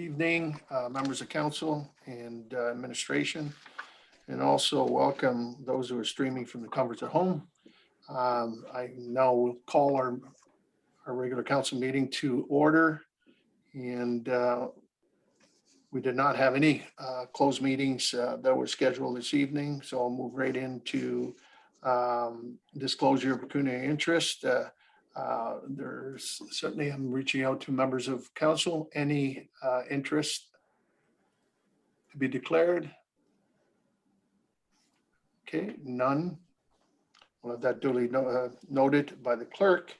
Evening, members of council and administration, and also welcome those who are streaming from the comforts of home. I now will call our regular council meeting to order, and we did not have any closed meetings that were scheduled this evening, so I'll move right into disclosure of pecuniary interest. There's certainly, I'm reaching out to members of council, any interest to be declared? Okay, none. We'll have that duly noted by the clerk.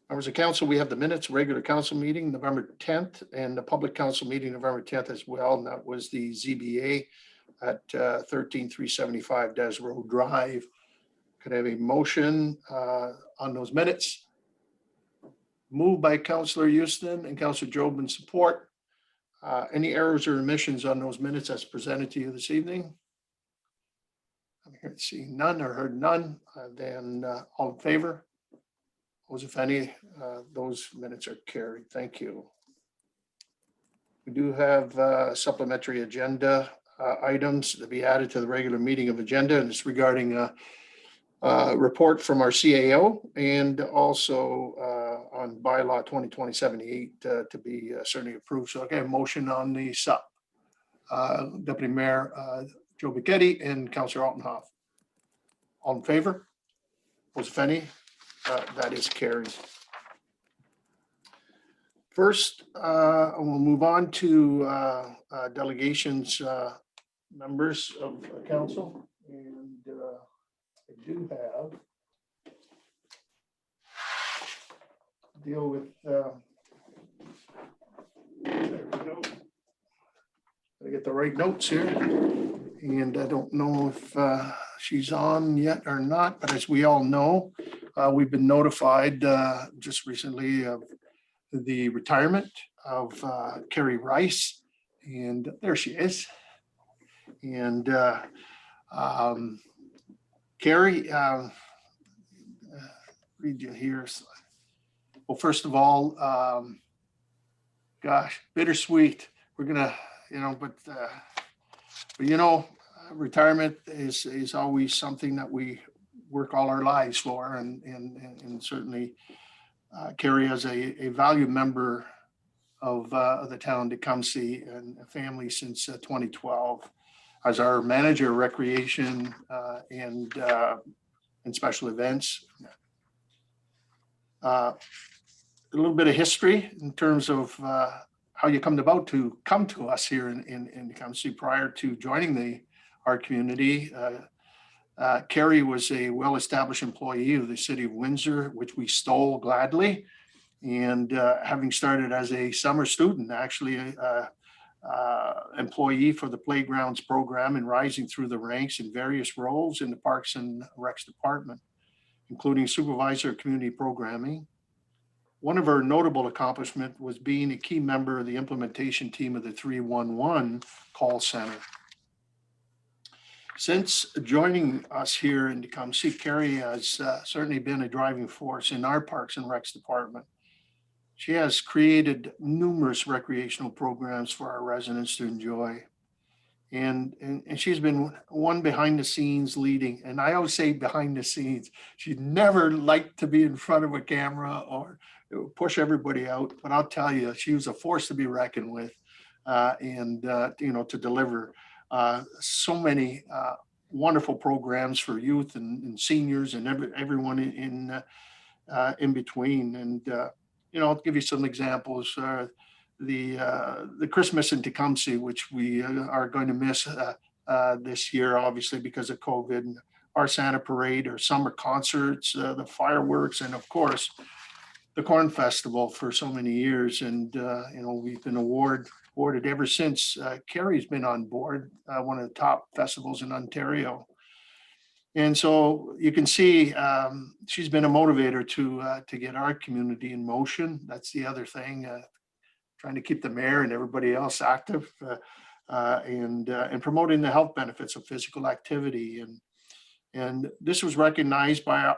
Members of council, we have the minutes, regular council meeting, November 10th, and the public council meeting, November 10th as well. And that was the ZBA at 13375 Des Road Drive. Could I have a motion on those minutes? Moved by Councillor Houston and Councillor Job in support. Any errors or omissions on those minutes as presented to you this evening? I'm here to see none or heard none. Then all in favor? Those, if any, those minutes are carried. Thank you. We do have supplementary agenda items to be added to the regular meeting of agenda, and it's regarding report from our CAO and also on bylaw 2020-78 to be certainly approved. So I get a motion on the SUP. Deputy Mayor Joe Bicchetti and Councillor Altenhoff. All in favor? Those, if any, that is carried. First, we'll move on to delegations, members of council, and I do have deal with there we go. I get the right notes here, and I don't know if she's on yet or not, but as we all know, we've been notified just recently of the retirement of Carrie Rice, and there she is. And Carrie, read you here. Well, first of all, gosh, bittersweet. We're gonna, but retirement is always something that we work all our lives for, and certainly Carrie as a valued member of the town Tecumseh and family since 2012 as our manager of recreation and special events. A little bit of history in terms of how you come to us here in Tecumseh. Prior to joining our community, Carrie was a well-established employee of the city of Windsor, which we stole gladly. And having started as a summer student, actually employee for the playgrounds program, and rising through the ranks in various roles in the Parks and Recs department, including supervisor of community programming. One of her notable accomplishments was being a key member of the implementation team of the 311 call center. Since joining us here in Tecumseh, Carrie has certainly been a driving force in our Parks and Recs department. She has created numerous recreational programs for our residents to enjoy. And she's been one behind the scenes leading. And I always say behind the scenes. She never liked to be in front of a camera or push everybody out. But I'll tell you, she was a force to be reckoned with, to deliver so many wonderful programs for youth and seniors and everyone in between. And I'll give you some examples. The Christmas in Tecumseh, which we are going to miss this year, obviously because of COVID, our Santa Parade, our summer concerts, the fireworks, and of course, the Corn Festival for so many years. And, we've been awarded ever since Carrie's been on board, one of the top festivals in Ontario. And so you can see she's been a motivator to get our community in motion. That's the other thing, trying to keep the mayor and everybody else active and promoting the health benefits of physical activity. And this was recognized by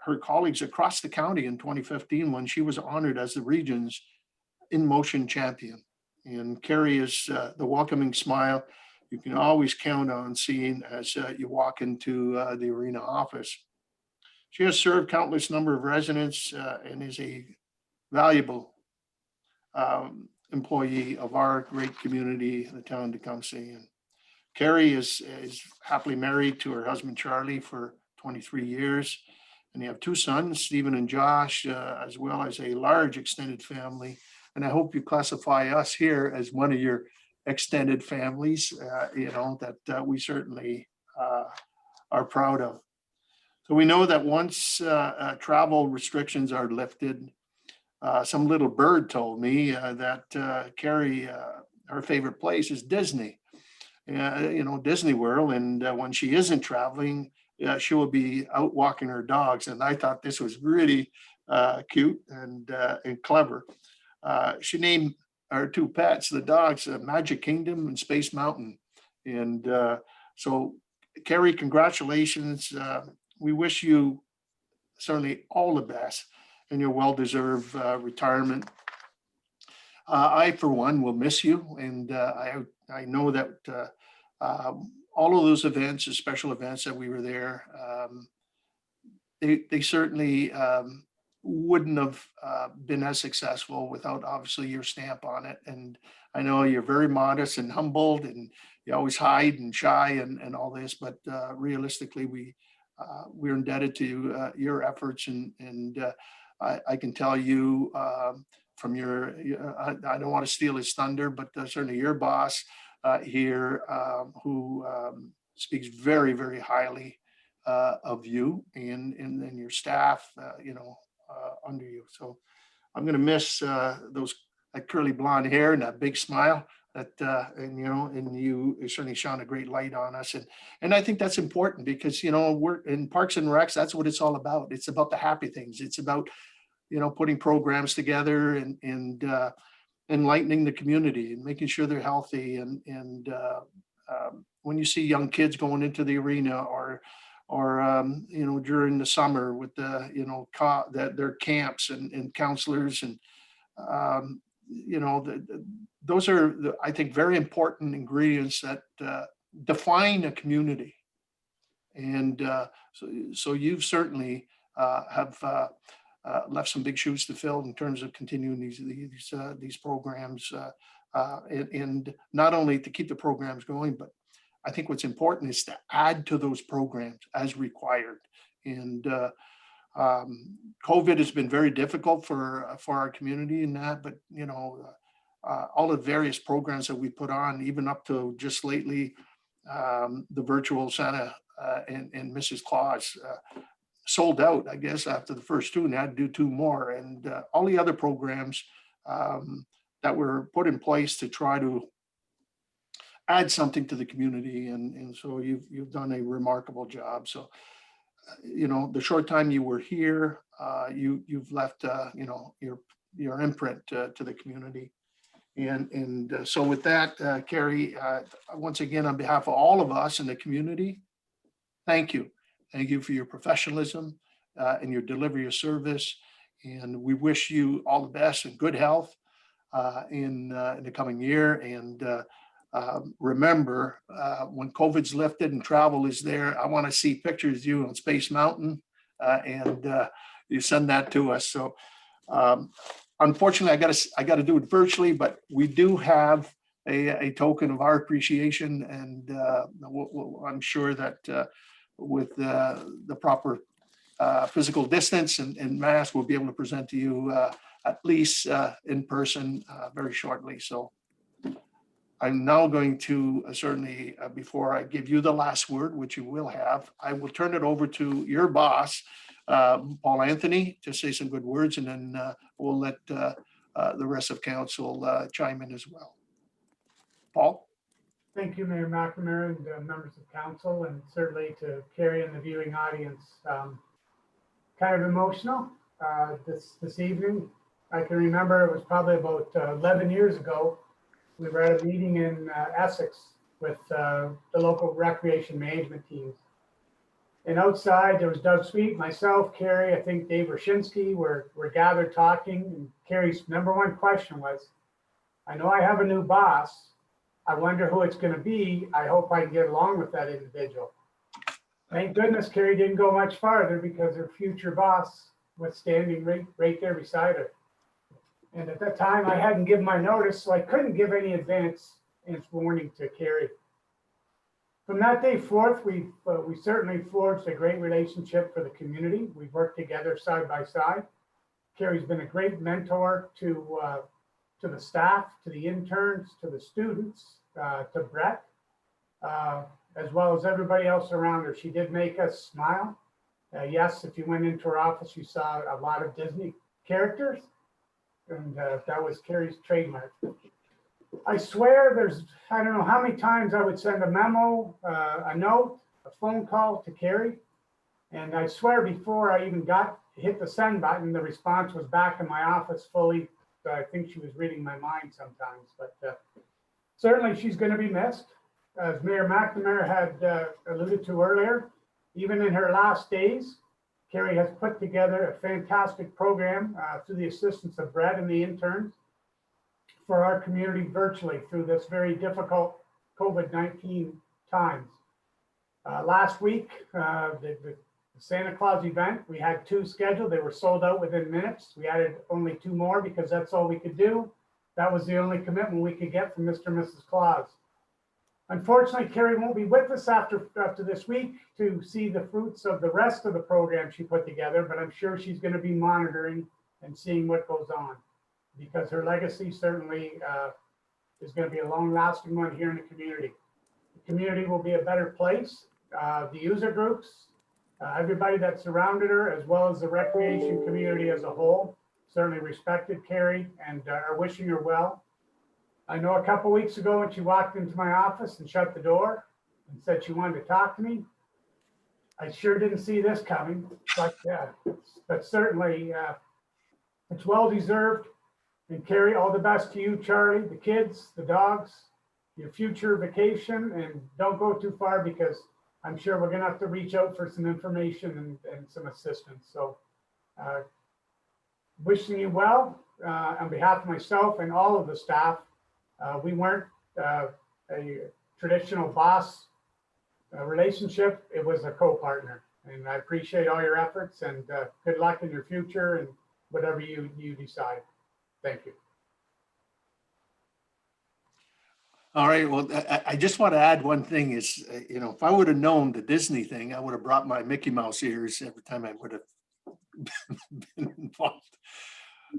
her colleagues across the county in 2015 when she was honored as the region's In Motion champion. And Carrie is the welcoming smile you can always count on seeing as you walk into the arena office. She has served countless number of residents and is a valuable employee of our great community, the town of Tecumseh. And Carrie is happily married to her husband Charlie for 23 years. And they have two sons, Stephen and Josh, as well as a large extended family. And I hope you classify us here as one of your extended families, that we certainly are proud of. So we know that once travel restrictions are lifted, some little bird told me that Carrie, her favorite place is Disney, Disney World. And when she isn't traveling, she will be out walking her dogs. And I thought this was really cute and clever. She named our two pets, the dogs, Magic Kingdom and Space Mountain. And so, Carrie, congratulations. We wish you certainly all the best in your well-deserved retirement. I, for one, will miss you. And I know that all of those events, the special events that we were there, they certainly wouldn't have been as successful without obviously your stamp on it. And I know you're very modest and humbled, and you always hide and shy and all this, but realistically, we're indebted to your efforts. And I can tell you from your, I don't want to steal his thunder, but certainly your boss here, who speaks very, very highly of you and your staff, under you. So I'm going to miss that curly blonde hair and that big smile and you certainly shone a great light on us. And I think that's important because, we're in Parks and Recs. That's what it's all about. It's about the happy things. It's about, putting programs together and enlightening the community and making sure they're healthy. And when you see young kids going into the arena or during the summer with their camps and counselors and those are I think very important ingredients that define a community. And so you've certainly have left some big shoes to fill in terms of continuing these programs and not only to keep the programs going, but I think what's important is to add to those programs as required. And COVID has been very difficult for our community in that, but all the various programs that we put on, even up to just lately, the virtual Santa and Mrs. Claus sold out, I guess, after the first two, and had to do two more. And all the other programs that were put in place to try to add something to the community. And so you've done a remarkable job. So, the short time you were here, you've left, your imprint to the community. And so with that, Carrie, once again, on behalf of all of us in the community, thank you. Thank you for your professionalism and your delivery of service. And we wish you all the best and good health in the coming year. And remember, when COVID's lifted and travel is there, I want to see pictures of you on Space Mountain and you send that to us. So unfortunately, I got to do it virtually, but we do have a token of our appreciation. And I'm sure that with the proper physical distance and mask, we'll be able to present to you at least in person very shortly. So I'm now going to certainly, before I give you the last word, which you will have, I will turn it over to your boss, Paul Anthony, to say some good words, and then we'll let the rest of council chime in as well. Paul? Thank you, Mayor McNamara and members of council, and certainly to Carrie and the viewing audience. Kind of emotional this evening. I can remember it was probably about 11 years ago. We were at a meeting in Essex with the local recreation management teams. And outside there was Doug Sweet, myself, Carrie, I think Dave Roshinsky were gathered talking. And Carrie's number one question was, I know I have a new boss. I wonder who it's going to be. I hope I can get along with that individual. Thank goodness Carrie didn't go much farther because her future boss was standing right there beside her. And at that time, I hadn't given my notice, so I couldn't give any advance warning to Carrie. From that day forth, we certainly forged a great relationship for the community. We've worked together side by side. Carrie's been a great mentor to the staff, to the interns, to the students, to Brett, as well as everybody else around her. She did make us smile. Yes, if you went into her office, you saw a lot of Disney characters, and that was Carrie's trademark. I swear I don't know how many times I would send a memo, a note, a phone call to Carrie. And I swear before I even hit the send button, the response was back in my office fully. So I think she was reading my mind sometimes, but certainly she's going to be missed. As Mayor McNamara had alluded to earlier, even in her last days, Carrie has put together a fantastic program through the assistance of Brett and the interns for our community virtually through this very difficult COVID-19 times. Last week, the Santa Claus event, we had 2 scheduled. They were sold out within minutes. We added only 2 more because that's all we could do. That was the only commitment we could get from Mr. and Mrs. Claus. Unfortunately, Carrie won't be with us after this week to see the fruits of the rest of the program she put together, but I'm sure she's going to be monitoring and seeing what goes on, because her legacy certainly is going to be a long-lasting one here in the community. The community will be a better place. The user groups, everybody that surrounded her, as well as the recreation community as a whole, certainly respected Carrie and are wishing her well. I know a couple weeks ago when she walked into my office and shut the door and said she wanted to talk to me, I sure didn't see this coming, but certainly it's well-deserved. And Carrie, all the best to you, Charlie, the kids, the dogs, your future vacation, and don't go too far because I'm sure we're gonna have to reach out for some information and some assistance. So wishing you well on behalf of myself and all of the staff. We weren't a traditional boss relationship. It was a co-partner, and I appreciate all your efforts, and good luck in your future and whatever you decide. Thank you. All right, well, I just want to add one thing is, if I would have known the Disney thing, I would have brought my Mickey Mouse ears every time I would have been involved.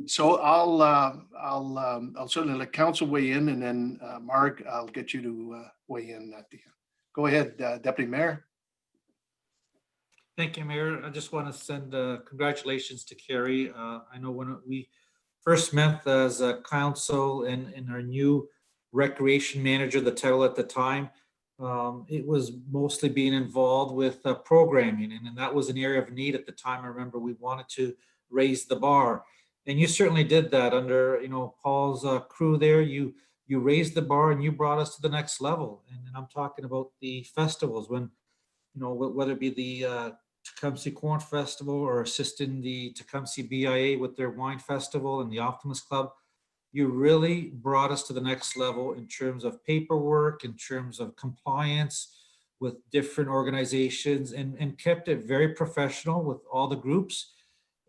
So I'll certainly let council weigh in, and then Mark, I'll get you to weigh in at the end. Go ahead, Deputy Mayor. Thank you, Mayor. I just want to send congratulations to Carrie. I know when we first met as a council and our new recreation manager, the title at the time, it was mostly being involved with programming, and that was an area of need at the time. I remember we wanted to raise the bar. And you certainly did that under, Paul's crew there. You raised the bar and you brought us to the next level. And I'm talking about the festivals when, whether it be the Tecumseh Corn Festival or assisting the Tecumseh BIA with their wine festival and the Optimist Club, you really brought us to the next level in terms of paperwork, in terms of compliance with different organizations, and kept it very professional with all the groups.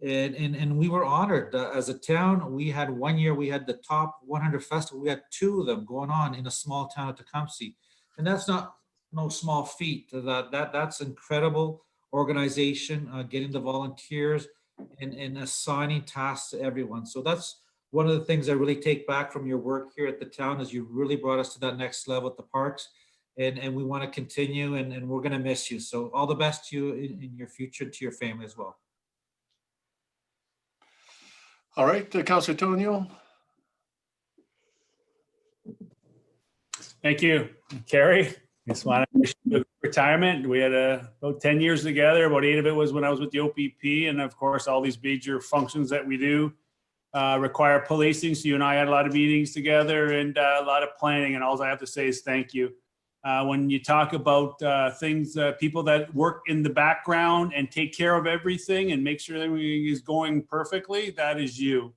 And we were honored as a town. We had 1 year, we had the top 100 festival. We had 2 of them going on in a small town of Tecumseh. And that's no small feat. That's incredible organization, getting the volunteers and assigning tasks to everyone. So that's one of the things I really take back from your work here at the town, is you really brought us to that next level at the parks. And we want to continue, and we're going to miss you. So all the best to you in your future, to your family as well. All right, Councilor Tonio. Thank you, Carrie. Just want to wish you retirement. We had about 10 years together. About 8 of it was when I was with the OPP, and of course, all these major functions that we do require policing. So you and I had a lot of meetings together and a lot of planning. And all I have to say is thank you. When you talk about things, people that work in the background and take care of everything and make sure everything is going perfectly, that is you.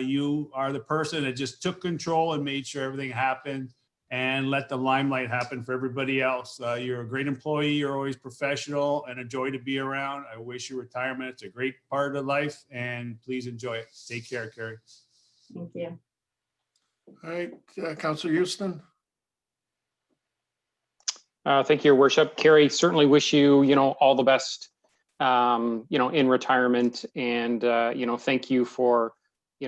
You are the person that just took control and made sure everything happened and let the limelight happen for everybody else. You're a great employee. You're always professional and a joy to be around. I wish you retirement. It's a great part of life, and please enjoy it. Take care, Carrie. Thank you. All right, Councillor Houston. Thank you, Your Worship. Carrie, certainly wish you, all the best, in retirement, and, thank you for,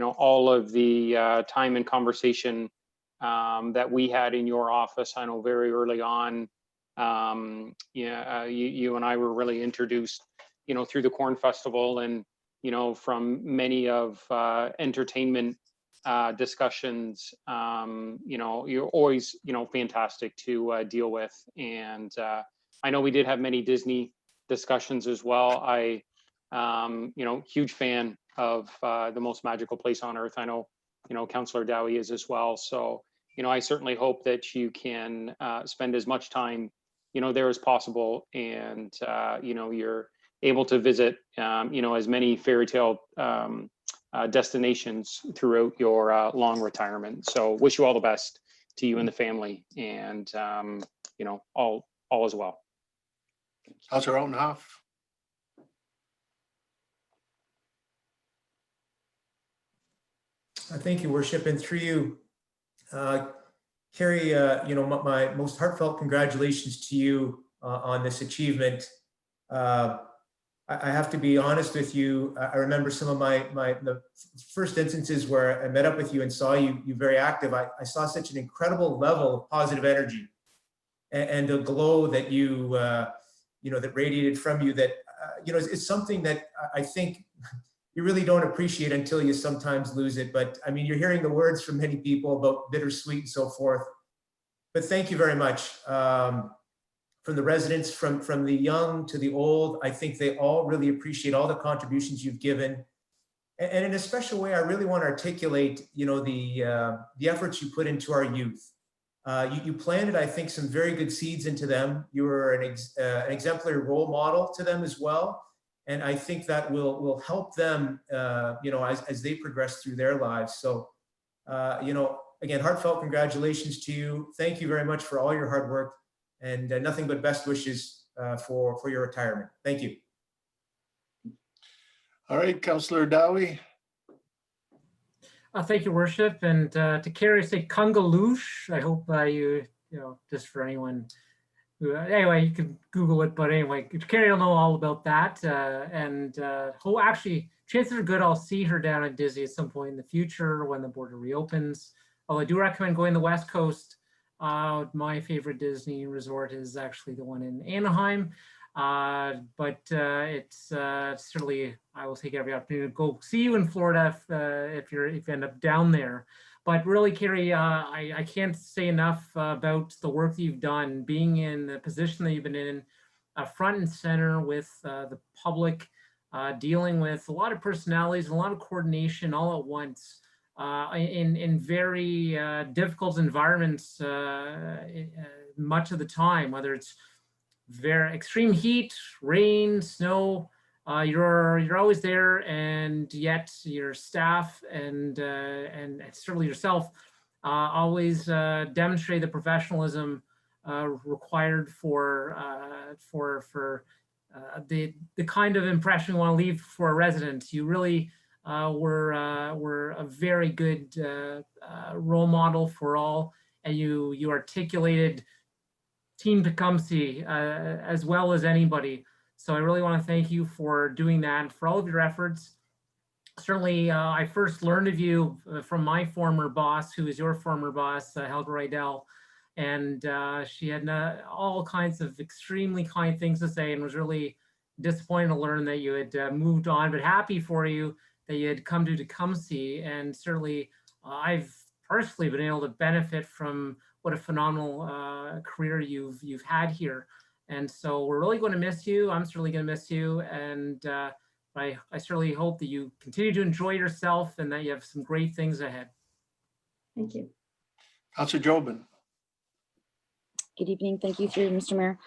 all of the time and conversation that we had in your office. I know very early on, you and I were really introduced, through the Corn Festival, and, from many of entertainment discussions, you're always, fantastic to deal with. And I know we did have many Disney discussions as well. I, huge fan of The Most Magical Place on Earth. I know, Councillor Dowie is as well. So, I certainly hope that you can spend as much time, there as possible. And, you're able to visit, as many fairy tale destinations throughout your long retirement. So wish you all the best to you and the family, and all as well. Councillor Altenhoff. Thank you, Worship, and through you, Carrie, my most heartfelt congratulations to you on this achievement. I have to be honest with you. I remember some of the first instances where I met up with you and saw you very active. I saw such an incredible level of positive energy and the glow that that radiated from you. That it's something that I think you really don't appreciate until you sometimes lose it. But I mean, you're hearing the words from many people about bittersweet and so forth. But thank you very much. From the residents, from the young to the old, I think they all really appreciate all the contributions you've given. And in a special way, I really want to articulate, the efforts you put into our youth. You planted, I think, some very good seeds into them. You were an exemplary role model to them as well. And I think that will help them, as they progress through their lives. So, again, heartfelt congratulations to you. Thank you very much for all your hard work. And nothing but best wishes for your retirement. Thank you. All right, Councillor Dowie. Thank you, Worship. And to Carrie, say Kungaloosh. I hope just for anyone who, anyway, you can Google it. But anyway, Carrie will know all about that. Actually, chances are good I'll see her down at Disney at some point in the future when the border reopens. Although I do recommend going to the West Coast. My favorite Disney resort is actually the one in Anaheim, but it's certainly, I will take every opportunity to go see you in Florida if you end up down there. But really, Carrie, I can't say enough about the work that you've done, being in the position that you've been in, front and center with the public, dealing with a lot of personalities, a lot of coordination all at once. In very difficult environments much of the time, whether it's very extreme heat, rain, snow, you're always there, and yet your staff and certainly yourself always demonstrate the professionalism required for the kind of impression we want to leave for a resident. You really were a very good role model for all, and you articulated Team Tecumseh as well as anybody. So I really want to thank you for doing that and for all of your efforts. Certainly, I first learned of you from my former boss, who is your former boss, Helga Rydell, and she had all kinds of extremely kind things to say, and was really disappointed to learn that you had moved on, but happy for you that you had come to Tecumseh. And certainly I've personally been able to benefit from what a phenomenal career you've had here. And so we're really going to miss you. I'm certainly going to miss you. And I certainly hope that you continue to enjoy yourself and that you have some great things ahead. Thank you. Councillor Jobin. Good evening. Thank you, through Mr. Mayor.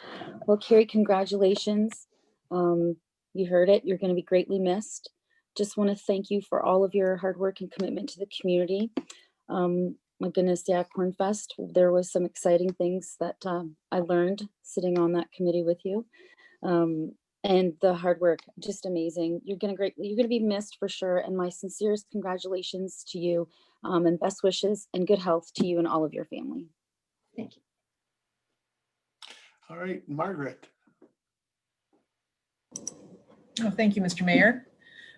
Well, Carrie, congratulations. You heard it. You're going to be greatly missed. just want to thank you for all of your hard work and commitment to the community. My goodness, yeah, Cornfest, there was some exciting things that I learned sitting on that committee with you. And the hard work, just amazing. You're gonna be missed for sure. And my sincerest congratulations to you, and best wishes and good health to you and all of your family. Thank you. All right, Margaret. Oh, thank you, Mr. Mayor.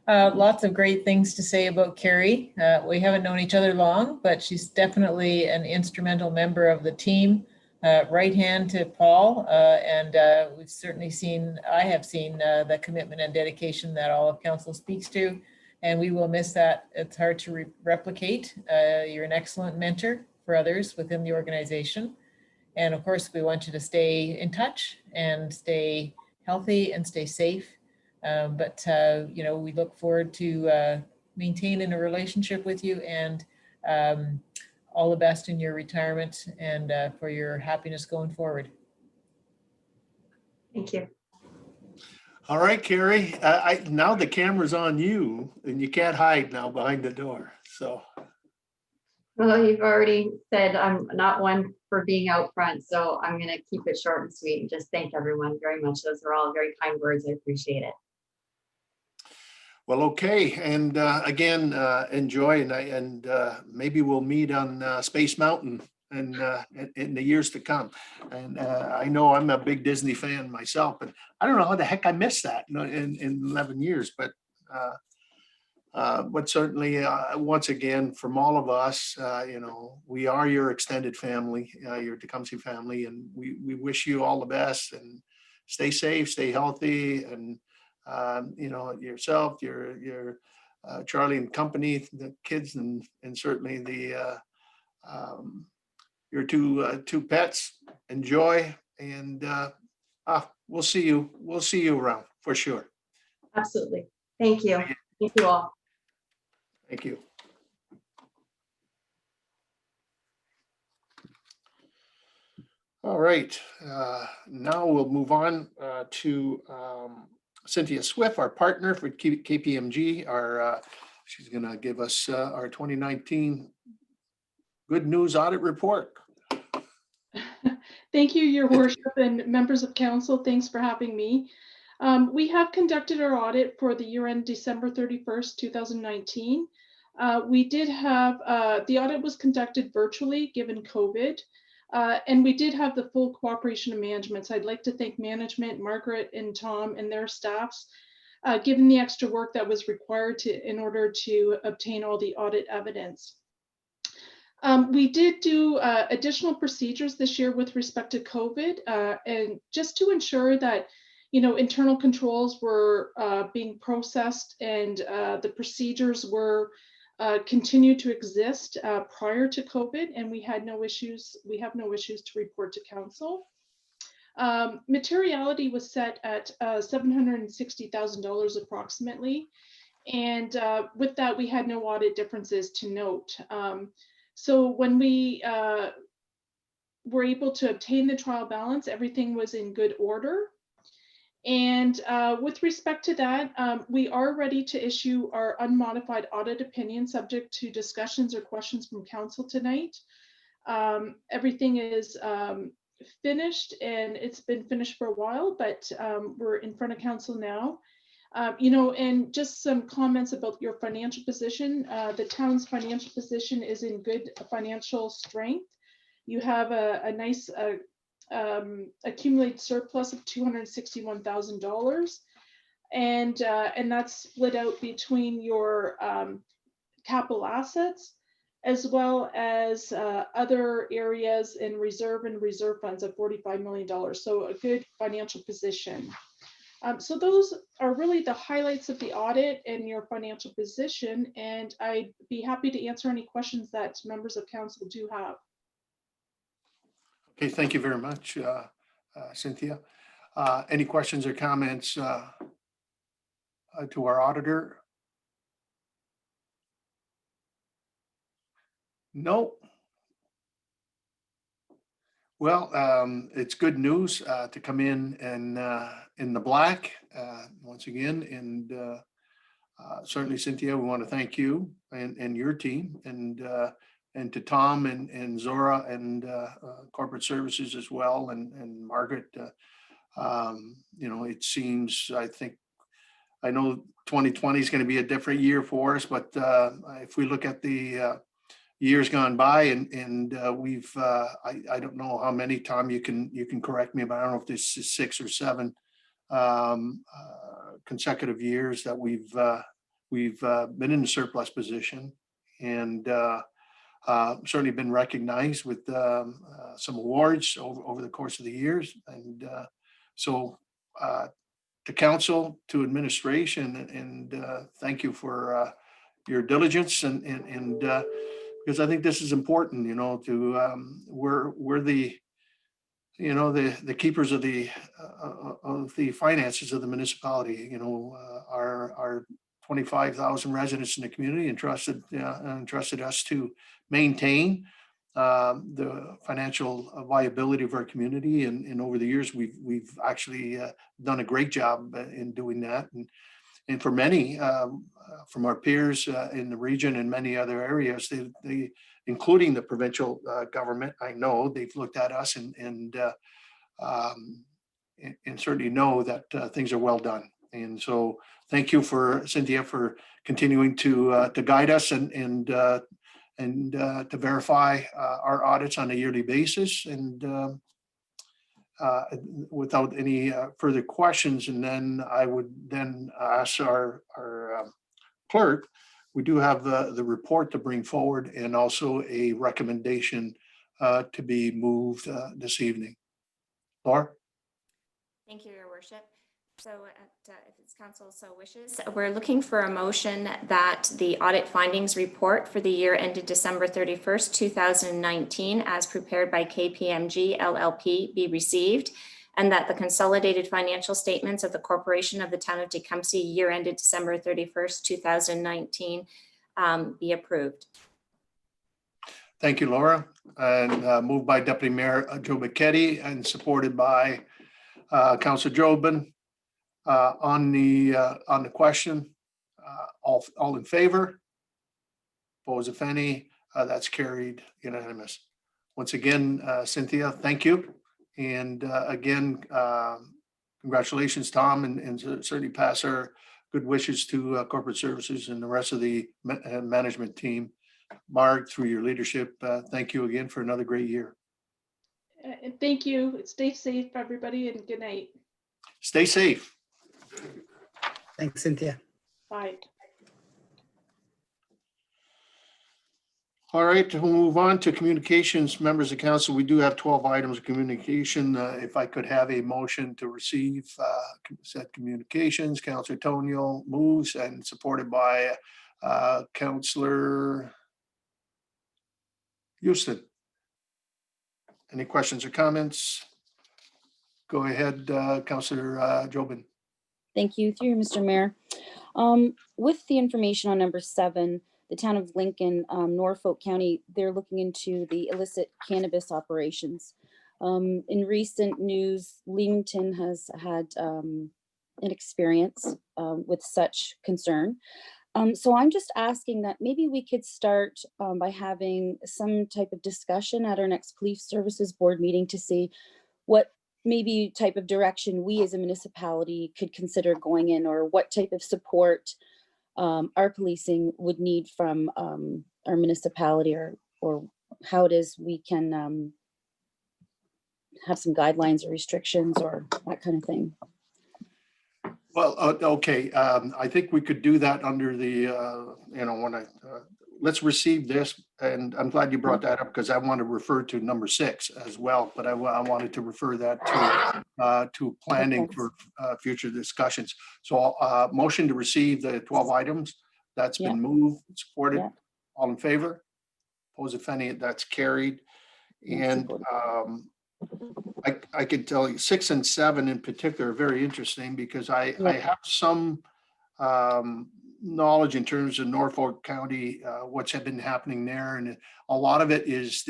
Lots of great things to say about Carrie. We haven't known each other long, but she's definitely an instrumental member of the team. Right hand to Paul, and we've certainly seen, I have seen the commitment and dedication that all of council speaks to, and we will miss that. It's hard to replicate. You're an excellent mentor for others within the organization. And of course, we want you to stay in touch and stay healthy and stay safe. But we look forward to maintaining a relationship with you, and all the best in your retirement and for your happiness going forward. Thank you. All right, Carrie, now the camera's on you and you can't hide now behind the door. So, Well, you've already said I'm not one for being out front, so I'm going to keep it short and sweet and just thank everyone very much. Those are all very kind words. I appreciate it. well, okay. And again, enjoy, and maybe we'll meet on Space Mountain and in the years to come. And I know I'm a big Disney fan myself, but I don't know how the heck I missed that in 11 years. But certainly, once again, from all of us, we are your extended family, your Tecumseh family, and we wish you all the best, and stay safe, stay healthy, and yourself, your Charlie and company, the kids, and certainly your two pets. Enjoy, and we'll see you around for sure. Absolutely. Thank you. Thank you all. Thank you. All right, now we'll move on to Cynthia Swift, our partner for KPMG. She's going to give us our 2019 Good News Audit Report. Thank you, Your Worship, and members of council. Thanks for having me. We have conducted our audit for the year end December 31st, 2019. We did have, the audit was conducted virtually given COVID, and we did have the full cooperation of management. So I'd like to thank management, Margaret and Tom and their staffs, given the extra work that was required in order to obtain all the audit evidence. We did do additional procedures this year with respect to COVID, and just to ensure that internal controls were being processed and the procedures were continued to exist prior to COVID, and we had no issues. We have no issues to report to council. Materiality was set at $760,000 approximately, and with that, we had no audit differences to note. So when we were able to obtain the trial balance, everything was in good order. And with respect to that, we are ready to issue our unmodified audit opinion subject to discussions or questions from council tonight. Everything is finished, and it's been finished for a while, but we're in front of council now. And just some comments about your financial position. The town's financial position is in good financial strength. You have a nice accumulated surplus of $261,000, and that's split out between your capital assets as well as other areas in reserve and reserve funds of $45 million. So a good financial position. So those are really the highlights of the audit and your financial position, and I'd be happy to answer any questions that members of council do have. Okay, thank you very much, Cynthia. Any questions or comments to our auditor? No. Well, it's good news to come in the black once again, and Certainly, Cynthia, we want to thank you and your team, and to Tom and Zora and Corporate Services as well, and Margaret. It seems, I know 2020 is going to be a different year for us, but if we look at the years gone by, and we've, I don't know how many, Tom, you can correct me, but I don't know if this is 6 or 7 consecutive years that we've been in a surplus position, and certainly been recognized with some awards over the course of the years. And so to council, to administration, and thank you for your diligence, and because I think this is important, we're the the keepers of the finances of the municipality. Our 25,000 residents in the community entrusted us to maintain the financial viability of our community, and over the years we've actually done a great job in doing that, and for many from our peers in the region and many other areas, they including the provincial government, I know they've looked at us and certainly know that things are well done. And so thank you, for Cynthia, for continuing to guide us and to verify our audits on a yearly basis. And without any further questions, and then I would then ask our clerk, we do have the report to bring forward, and also a recommendation to be moved this evening. Laura? Thank you, Your Worship. So if it's council so wishes, we're looking for a motion that the audit findings report for the year ended December 31st, 2019, as prepared by KPMG LLP, be received, and that the consolidated financial statements of the Corporation of the Town of Tecumseh year ended December 31st, 2019 be approved. Thank you, Laura. And moved by Deputy Mayor Joe McKetty and supported by Councillor Jobin. On the question, all in favor? Opposed, if any? That's carried unanimous. Once again, Cynthia, thank you. And again, congratulations, Tom, and certainly pass our good wishes to Corporate Services and the rest of the management team. Mark, through your leadership, thank you again for another great year. And thank you. Stay safe, everybody, and good night. Stay safe. Thanks, Cynthia. Bye. All right, we'll move on to communications. Members of council, we do have 12 items of communication. If I could have a motion to receive said communications. Councillor Tonio moves, and supported by Councillor Houston. Any questions or comments? Go ahead, Councillor Jobin. Thank you, through you, Mr. Mayor. With the information on number 7, the town of Lincoln, Norfolk County, they're looking into the illicit cannabis operations. In recent news, Leamington has had an experience with such concern. So I'm just asking that maybe we could start by having some type of discussion at our next police services board meeting to see what maybe type of direction we as a municipality could consider going in, or what type of support our policing would need from our municipality, or how it is we can have some guidelines or restrictions or that kind of thing. Well, okay. I think we could do that under the, let's receive this, and I'm glad you brought that up, because I want to refer to number 6 as well, but I wanted to refer that to planning for future discussions. So motion to receive the 12 items, that's been moved, supported. All in favor? Opposed, if any? That's carried. And I can tell you 6 and 7 in particular are very interesting, because I have some knowledge in terms of Norfolk County, what's been happening there. And a lot of it is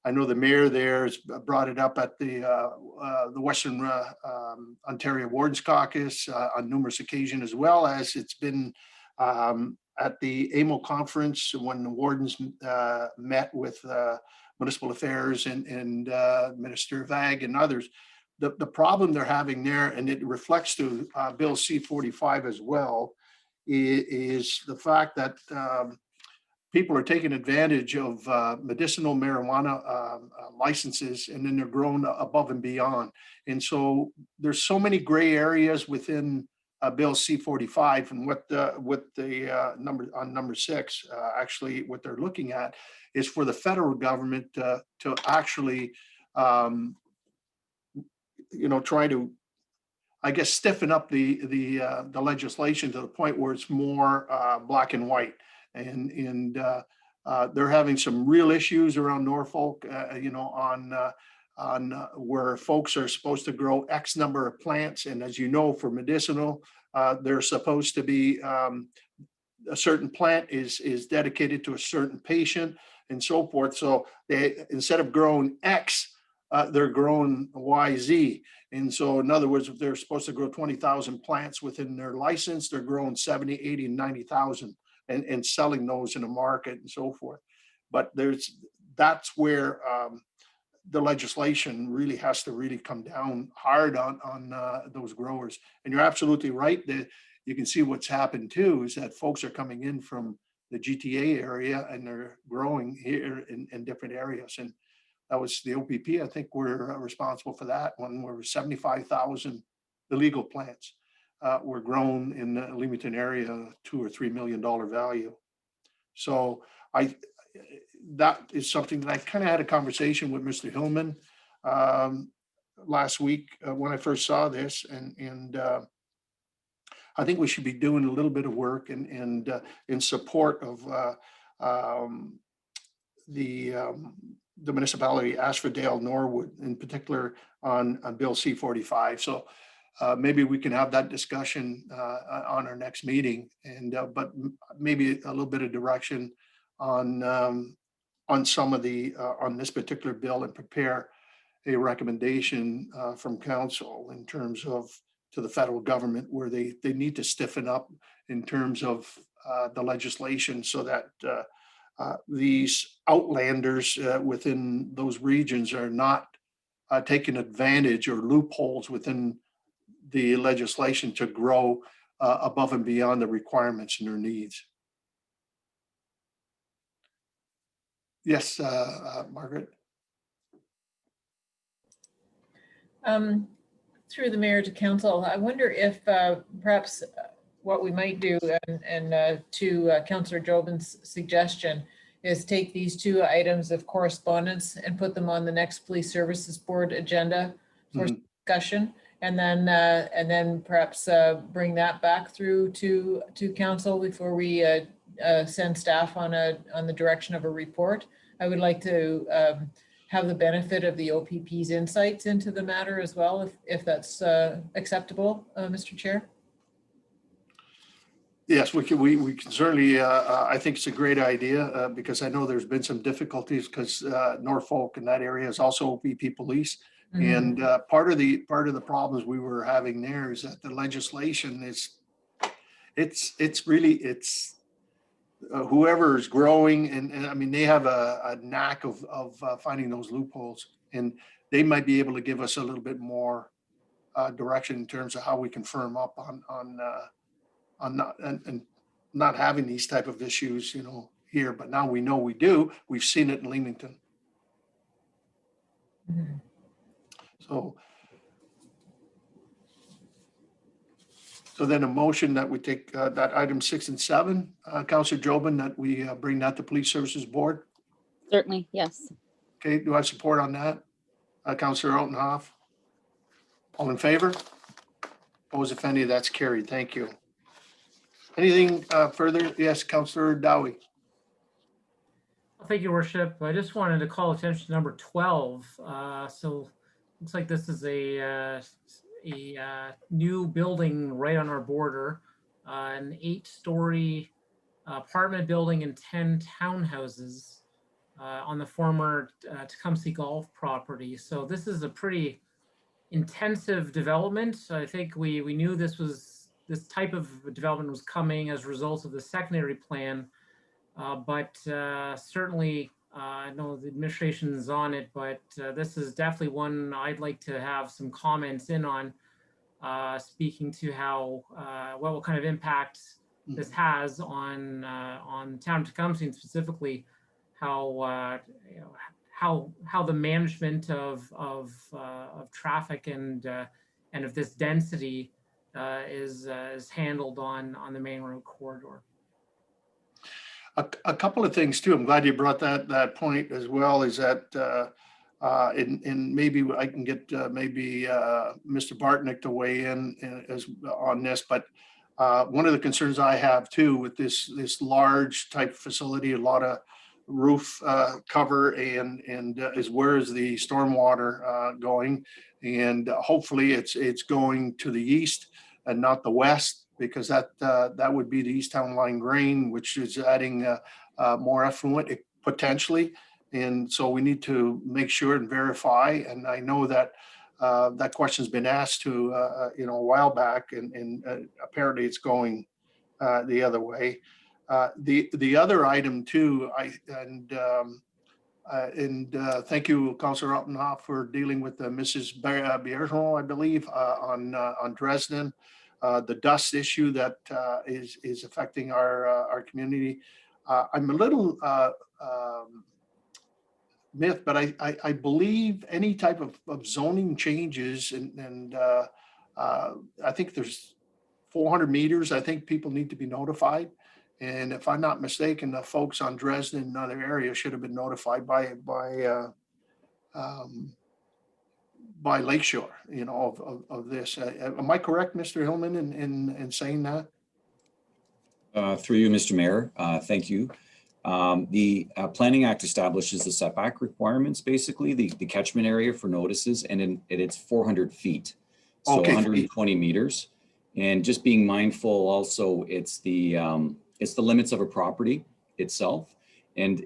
I know the mayor there has brought it up at the Western Ontario Wardens Caucus on numerous occasions, as well as it's been At the AMO conference, when the wardens met with municipal affairs and Minister of Ag and others, the problem they're having there, and it reflects to Bill C-45 as well, is the fact that people are taking advantage of medicinal marijuana licenses, and then they're grown above and beyond. And so there's so many gray areas within Bill C-45, and what the number 6, actually what they're looking at is for the federal government to actually, try to, I guess, stiffen up the legislation to the point where it's more black and white. And they're having some real issues around Norfolk, on where folks are supposed to grow X number of plants. And as you know, for medicinal, they're supposed to be, a certain plant is dedicated to a certain patient and so forth. So they, instead of growing X, they're growing YZ. And so in other words, if they're supposed to grow 20,000 plants within their license, they're growing 70, 80, and 90,000 and selling those in the market and so forth. But that's where the legislation really has to really come down hard on those growers. And you're absolutely right that you can see what's happened too, is that folks are coming in from the GTA area and they're growing here in different areas. And that was the OPP, I think we're responsible for that one, where 75,000 illegal plants were grown in the Leamington area, $2 or $3 million value. So that is something that I kind of had a conversation with Mr. Hillman last week when I first saw this, and I think we should be doing a little bit of work and in support of the municipality, Ashfordale, Norwood, in particular on Bill C-45. So maybe we can have that discussion on our next meeting, and but maybe a little bit of direction on some of the on this particular bill, and prepare a recommendation from council in terms of to the federal government, where they need to stiffen up in terms of the legislation, so that these outlanders within those regions are not taking advantage or loopholes within the legislation to grow above and beyond the requirements and their needs. Yes, Margaret. Through the mayor to council, I wonder if perhaps what we might do, and to Councillor Jobin's suggestion, is take these 2 items of correspondence and put them on the next Police Services Board agenda for discussion, and then perhaps bring that back through to council before we send staff on the direction of a report. I would like to have the benefit of the OPP's insights into the matter as well, if that's acceptable, Mr. Chair. Yes, we can certainly, I think it's a great idea because I know there's been some difficulties because Norfolk and that area is also OPP police. And part of the problems we were having there is that the legislation is, it's really whoever is growing, and I mean, they have a knack of finding those loopholes, and they might be able to give us a little bit more direction in terms of how we can firm up on not having these type of issues, here. But now we know we do. We've seen it in Leamington. So then a motion that we take that item 6 and 7, Councillor Jobin, that we bring that to Police Services Board. Certainly, yes. Okay, do I have support on that? Councillor Altenhoff? All in favor? Opposed, if any? That's carried. Thank you. Anything further? Yes, Councillor Dowie. Thank you, Worship. I just wanted to call attention to number 12. So looks like this is a new building right on our border, an 8-story apartment building and 10 townhouses on the former Tecumseh golf property. So this is a pretty intensive development. I think we knew this was this type of development was coming as a result of the secondary plan. But certainly, I know the administration is on it, but this is definitely one I'd like to have some comments in on, speaking to how, what kind of impact this has on the town of Tecumseh, and specifically how how the management of traffic and of this density is handled on the main road corridor. A couple of things too. I'm glad you brought that point as well, is that and maybe I can get maybe Mr. Bartnick to weigh in as on this, but one of the concerns I have too with this large type facility, a lot of roof cover, and is where is the stormwater going? And hopefully it's going to the east and not the west, because that would be the East Town Line Drain, which is adding more effluent potentially. And so we need to make sure and verify. And I know that that question's been asked to a while back, and apparently it's going the other way. The other item too, thank you, Councillor Oppenhoff, for dealing with Mrs. Biergeron, I believe, on Dresden. The dust issue that is affecting our community. I'm a little myth, but I believe any type of zoning changes, and I think there's 400 meters. I think people need to be notified. And if I'm not mistaken, the folks on Dresden and other areas should have been notified by Lakeshore, of this. Am I correct, Mr. Hillman, in saying that? Through you, Mr. Mayor, thank you. The Planning Act establishes the setback requirements, basically the catchment area for notices, and it's 400 feet, so okay, 120 meters. And just being mindful, also, it's the limits of a property itself, and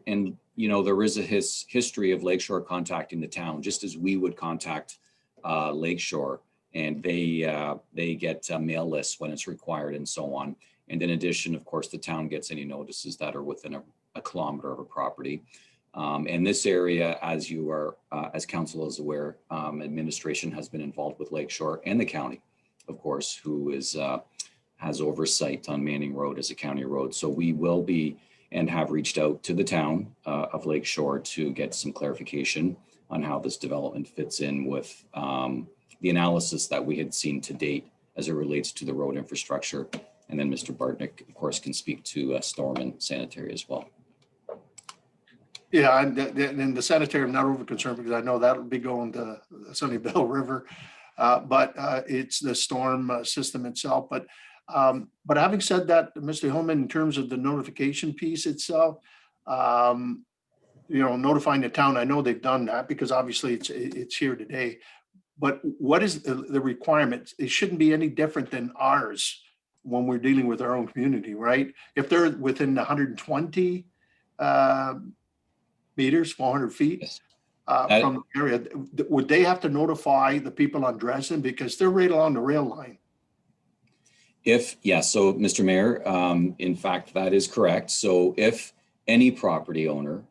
there is a history of Lakeshore contacting the town, just as we would contact Lakeshore, and they get mail lists when it's required and so on. And in addition, of course, the town gets any notices that are within a kilometer of a property. And this area, as you are, as council is aware, administration has been involved with Lakeshore and the county, of course, who has oversight on Manning Road as a county road. So we will be and have reached out to the town of Lakeshore to get some clarification on how this development fits in with the analysis that we had seen to date as it relates to the road infrastructure. And then Mr. Bartnick, of course, can speak to storm and sanitary as well. Yeah, and the sanitary, I'm not over concerned because I know that'll be going to Sunnyvale River, but it's the storm system itself. But having said that, Mr. Hillman, in terms of the notification piece itself, notifying the town, I know they've done that because obviously it's here today. But what is the requirement? It shouldn't be any different than ours when we're dealing with our own community, right? If they're within 120 meters, 400 feet Yes. From the area, would they have to notify the people on Dresden because they're right along the rail line? So Mr. Mayor, in fact, that is correct. So if any property owner,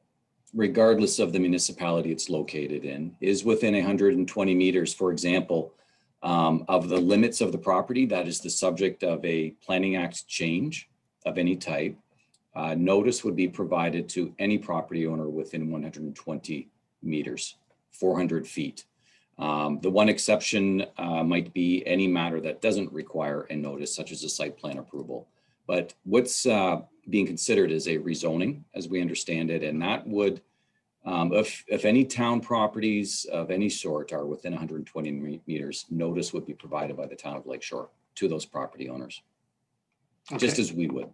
regardless of the municipality it's located in, is within 120 meters, for example, of the limits of the property that is the subject of a Planning Act change of any type, notice would be provided to any property owner within 120 meters, 400 feet. The one exception might be any matter that doesn't require a notice, such as a site plan approval. But what's being considered is a rezoning, as we understand it, and that would, if any town properties of any sort are within 120 meters, notice would be provided by the town of Lakeshore to those property owners, just as we would.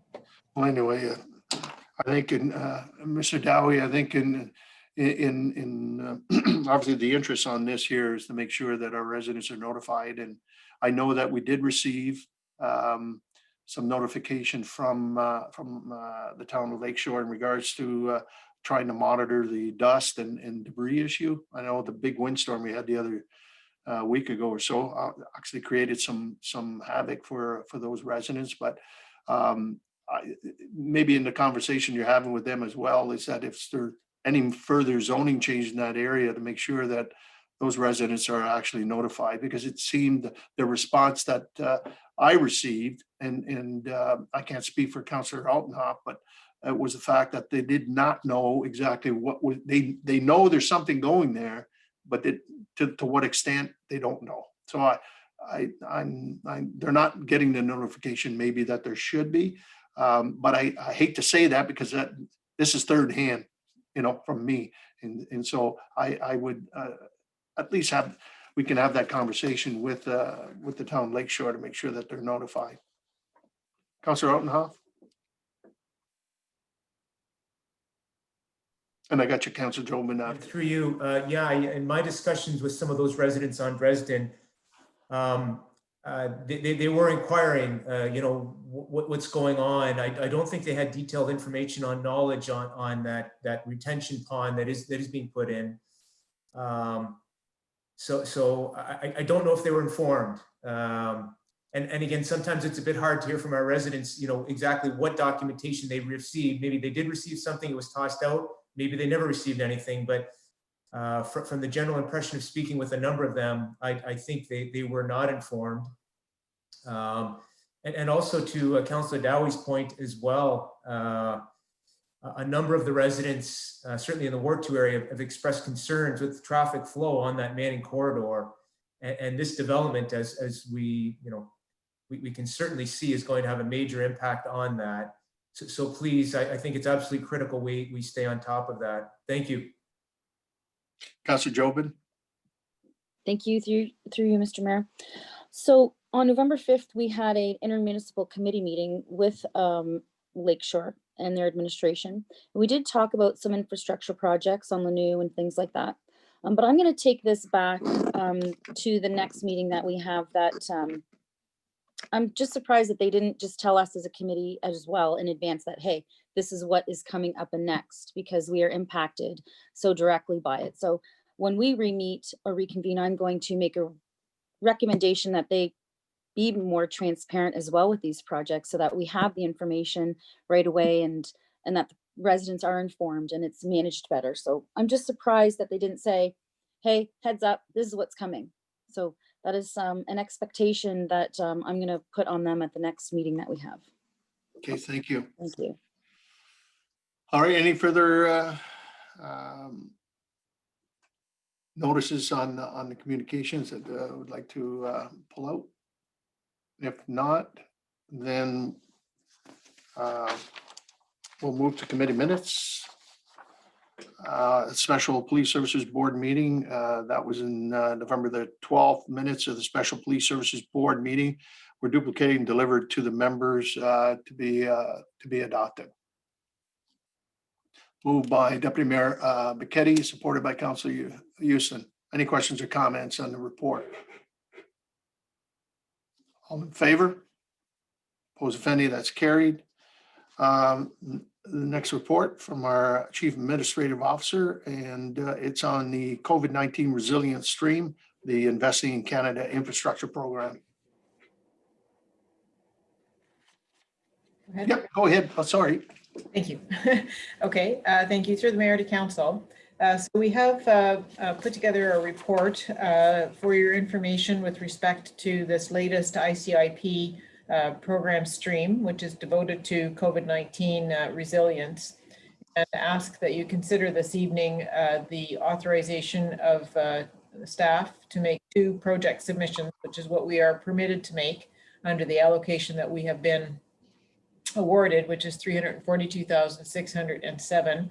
Well, anyway, I think in Mr. Dowie, I think in obviously the interest on this here is to make sure that our residents are notified. And I know that we did receive some notification from the town of Lakeshore in regards to trying to monitor the dust and debris issue. I know the big windstorm we had the a week ago or so, actually created some havoc for those residents. But maybe in the conversation you're having with them as well, is that if there any further zoning change in that area, to make sure that those residents are actually notified, because it seemed the response that I received, and I can't speak for Councillor Altenhoff, but it was the fact that they did not know exactly what was, they know there's something going there, but to what extent, they don't know. So they're not getting the notification maybe that there should be. But I hate to say that, because this is third hand, from me. And so I would at least we can have that conversation with the town Lakeshore to make sure that they're notified. Councillor Altenhoff? And I got you, Councillor Jobin, after. Through you, yeah, in my discussions with some of those residents on Dresden, they were inquiring, what's going on. I don't think they had detailed information on knowledge on that retention pond that is being put in. So I don't know if they were informed. And again, sometimes it's a bit hard to hear from our residents, exactly what documentation they received. Maybe they did receive something, it was tossed out. Maybe they never received anything, but from the general impression of speaking with a number of them, I think they were not informed. And also to Councillor Dowie's point as well, a number of the residents, certainly in the Ward 2 area, have expressed concerns with traffic flow on that Manning corridor. And this development, as we can certainly see, is going to have a major impact on that. So please, I think it's absolutely critical we stay on top of that. Thank you. Councillor Jobin? Thank you, through you, Mr. Mayor. So on November 5th, we had an intermunicipal committee meeting with Lakeshore and their administration. We did talk about some infrastructure projects on the new and things like that. But I'm going to take this back to the next meeting that we have. That I'm just surprised that they didn't just tell us as a committee as well in advance that, hey, this is what is coming up and next, because we are impacted so directly by it. So when we re-meet or reconvene, I'm going to make a recommendation that they be more transparent as well with these projects, so that we have the information right away, and that the residents are informed and it's managed better. So I'm just surprised that they didn't say, hey, heads up, this is what's coming. So that is an expectation that I'm going to put on them at the next meeting that we have. Okay, thank you. Thank you. All right, any further notices on the communications that I would like to pull out? If not, then we'll move to committee minutes. Special Police Services Board meeting, that was in November the 12th. Minutes of the Special Police Services Board meeting were duplicated and delivered to the members to be adopted. Moved by Deputy Mayor Becchetti, supported by Councillor Houston. Any questions or comments on the report? All in favor? Opposed, if any, that's carried. The next report from our Chief Administrative Officer, and it's on the COVID-19 resilience stream, the Investing in Canada Infrastructure Program. Go ahead. Yep, go ahead. Oh, sorry. Thank you. Okay, thank you. Through the mayor to council. So we have put together a report for your information with respect to this latest ICIP program stream, which is devoted to COVID-19 resilience, and ask that you consider this evening the authorization of staff to make 2 project submissions, which is what we are permitted to make under the allocation that we have been awarded, which is $342,607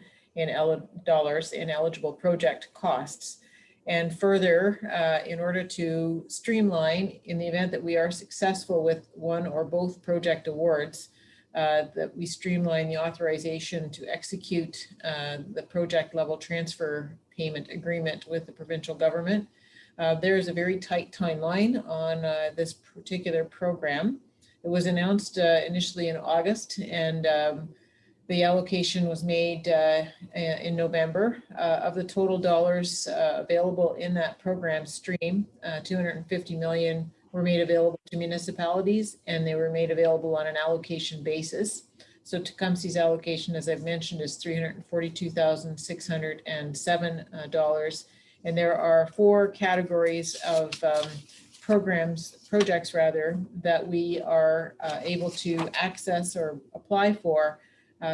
dollars in eligible project costs. And further, in order to streamline, in the event that we are successful with one or both project awards, that we streamline the authorization to execute the project level transfer payment agreement with the provincial government. There is a very tight timeline on this particular program. It was announced initially in August, and The allocation was made in November. Of the total dollars available in that program stream, 250 million were made available to municipalities, and they were made available on an allocation basis. So Tecumseh's allocation, as I've mentioned, is $342,607. And there are 4 categories of projects that we are able to access or apply for.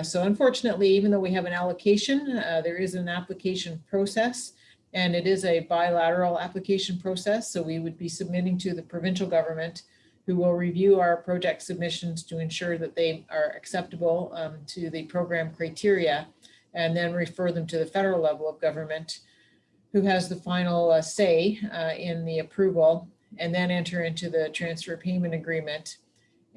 So unfortunately, even though we have an allocation, there is an application process, and it is a bilateral application process. So we would be submitting to the provincial government, who will review our project submissions to ensure that they are acceptable to the program criteria, and then refer them to the federal level of government, who has the final say in the approval, and then enter into the transfer payment agreement.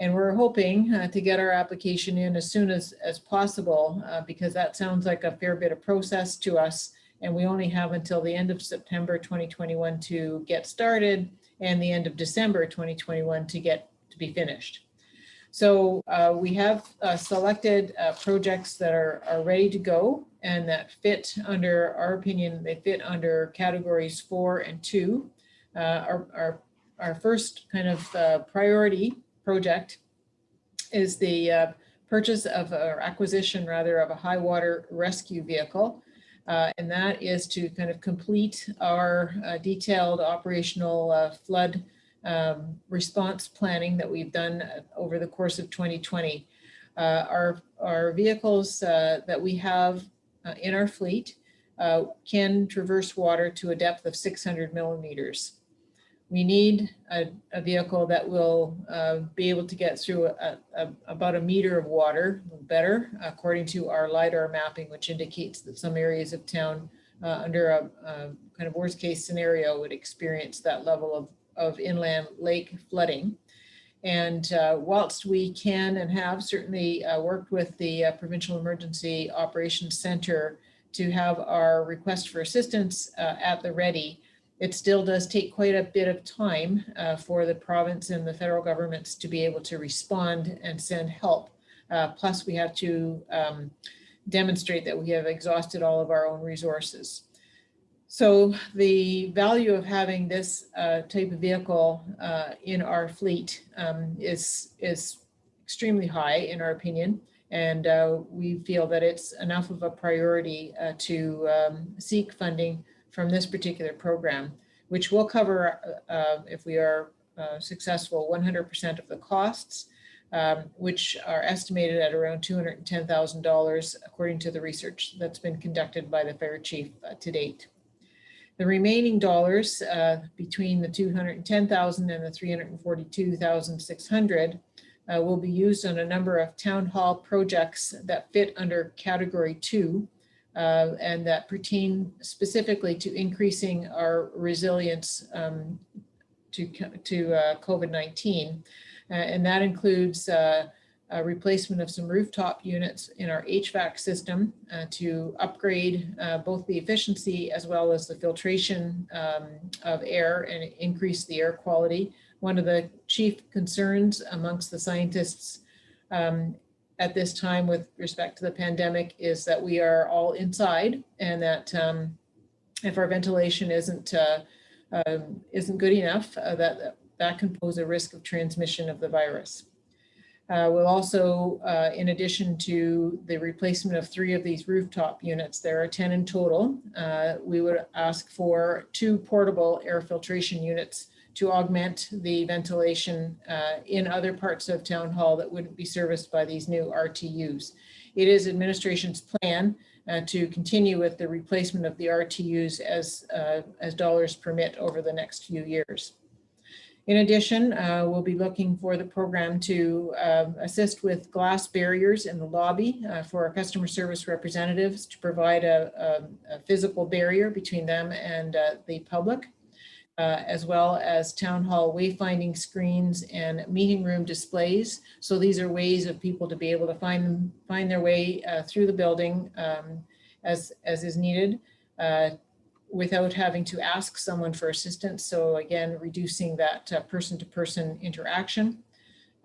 And we're hoping to get our application in as soon as possible, because that sounds like a fair bit of process to us. And we only have until the end of September 2021 to get started, and the end of December 2021 to be finished. So we have selected projects that are ready to go, and that fit under our opinion. They fit under categories 4 and 2. Our first kind of priority project is the purchase of, or acquisition rather, of a high water rescue vehicle. And that is to kind of complete our detailed operational flood response planning that we've done over the course of 2020. Our vehicles that we have in our fleet can traverse water to a depth of 600 millimeters. We need a vehicle that will be able to get through about a meter of water better, according to our LiDAR mapping, which indicates that some areas of town under a kind of worst case scenario would experience that level of inland lake flooding. And whilst we can and have certainly worked with the Provincial Emergency Operations Center to have our request for assistance at the ready, it still does take quite a bit of time for the province and the federal governments to be able to respond and send help. Plus, we have to demonstrate that we have exhausted all of our own resources. So the value of having this type of vehicle in our fleet is extremely high, in our opinion. And we feel that it's enough of a priority to seek funding from this particular program, which will cover, if we are successful, 100% of the costs, which are estimated at around $210,000, according to the research that's been conducted by the fire chief to date. The remaining dollars between the $210,000 and the $342,600 will be used on a number of town hall projects that fit under category 2. And that pertain specifically to increasing our resilience to COVID-19. And that includes a replacement of some rooftop units in our HVAC system to upgrade both the efficiency as well as the filtration of air and increase the air quality. One of the chief concerns amongst the scientists at this time with respect to the pandemic is that we are all inside, and that if our ventilation isn't good enough, that can pose a risk of transmission of the virus. We'll also, in addition to the replacement of 3 of these rooftop units, there are 10 in total, we would ask for 2 portable air filtration units to augment the ventilation in other parts of town hall that wouldn't be serviced by these new RTUs. It is administration's plan to continue with the replacement of the RTUs as dollars permit over the next few years. In addition, we'll be looking for the program to assist with glass barriers in the lobby for our customer service representatives to provide a physical barrier between them and the public. As well as town hall wayfinding screens and meeting room displays. So these are ways of people to be able to find their way through the building as is needed without having to ask someone for assistance. So again, reducing that person-to-person interaction.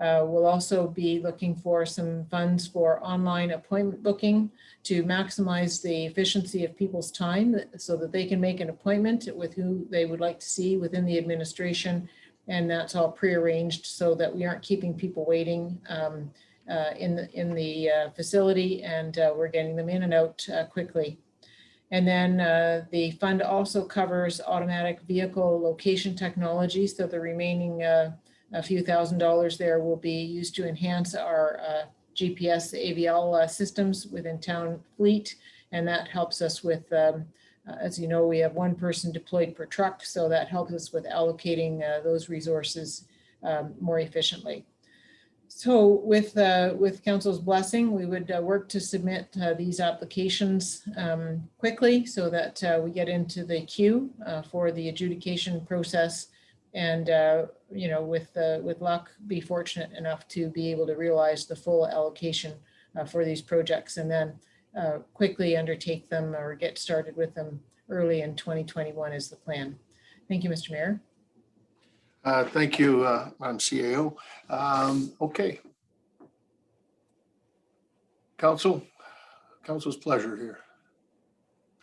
We'll also be looking for some funds for online appointment booking to maximize the efficiency of people's time so that they can make an appointment with who they would like to see within the administration. And that's all prearranged so that we aren't keeping people waiting in the facility, and we're getting them in and out quickly. And then the fund also covers automatic vehicle location technology. So the remaining a few $1,000s there will be used to enhance our GPS AVL systems within town fleet. And that helps us with, as you know, we have one person deployed per truck. So that helps us with allocating those resources more efficiently. So with council's blessing, we would work to submit these applications quickly so that we get into the queue for the adjudication process, and you know, with luck, be fortunate enough to be able to realize the full allocation for these projects, and then quickly undertake them or get started with them early in 2021 is the plan. Thank you, Mr. Mayor. Thank you, Madam CAO. Okay. Council's pleasure here.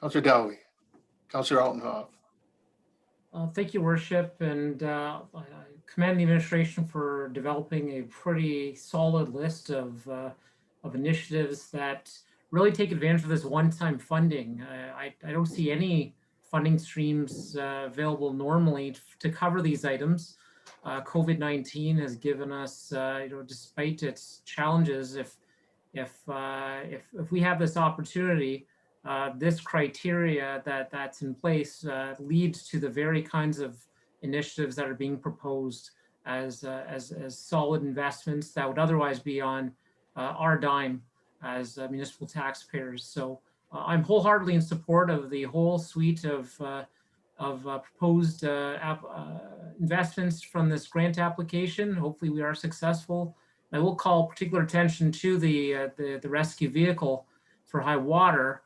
Councilor Dowie, Councilor Altenhoff. Thank you, Worship, and I commend the administration for developing a pretty solid list of initiatives that really take advantage of this one-time funding. I don't see any funding streams available normally to cover these items. COVID-19 has given us, you know, despite its challenges, if we have this opportunity, this criteria that's in place leads to the very kinds of initiatives that are being proposed as solid investments that would otherwise be on our dime as municipal taxpayers. So I'm wholeheartedly in support of the whole suite of proposed investments from this grant application. Hopefully we are successful. I will call particular attention to the rescue vehicle for high water.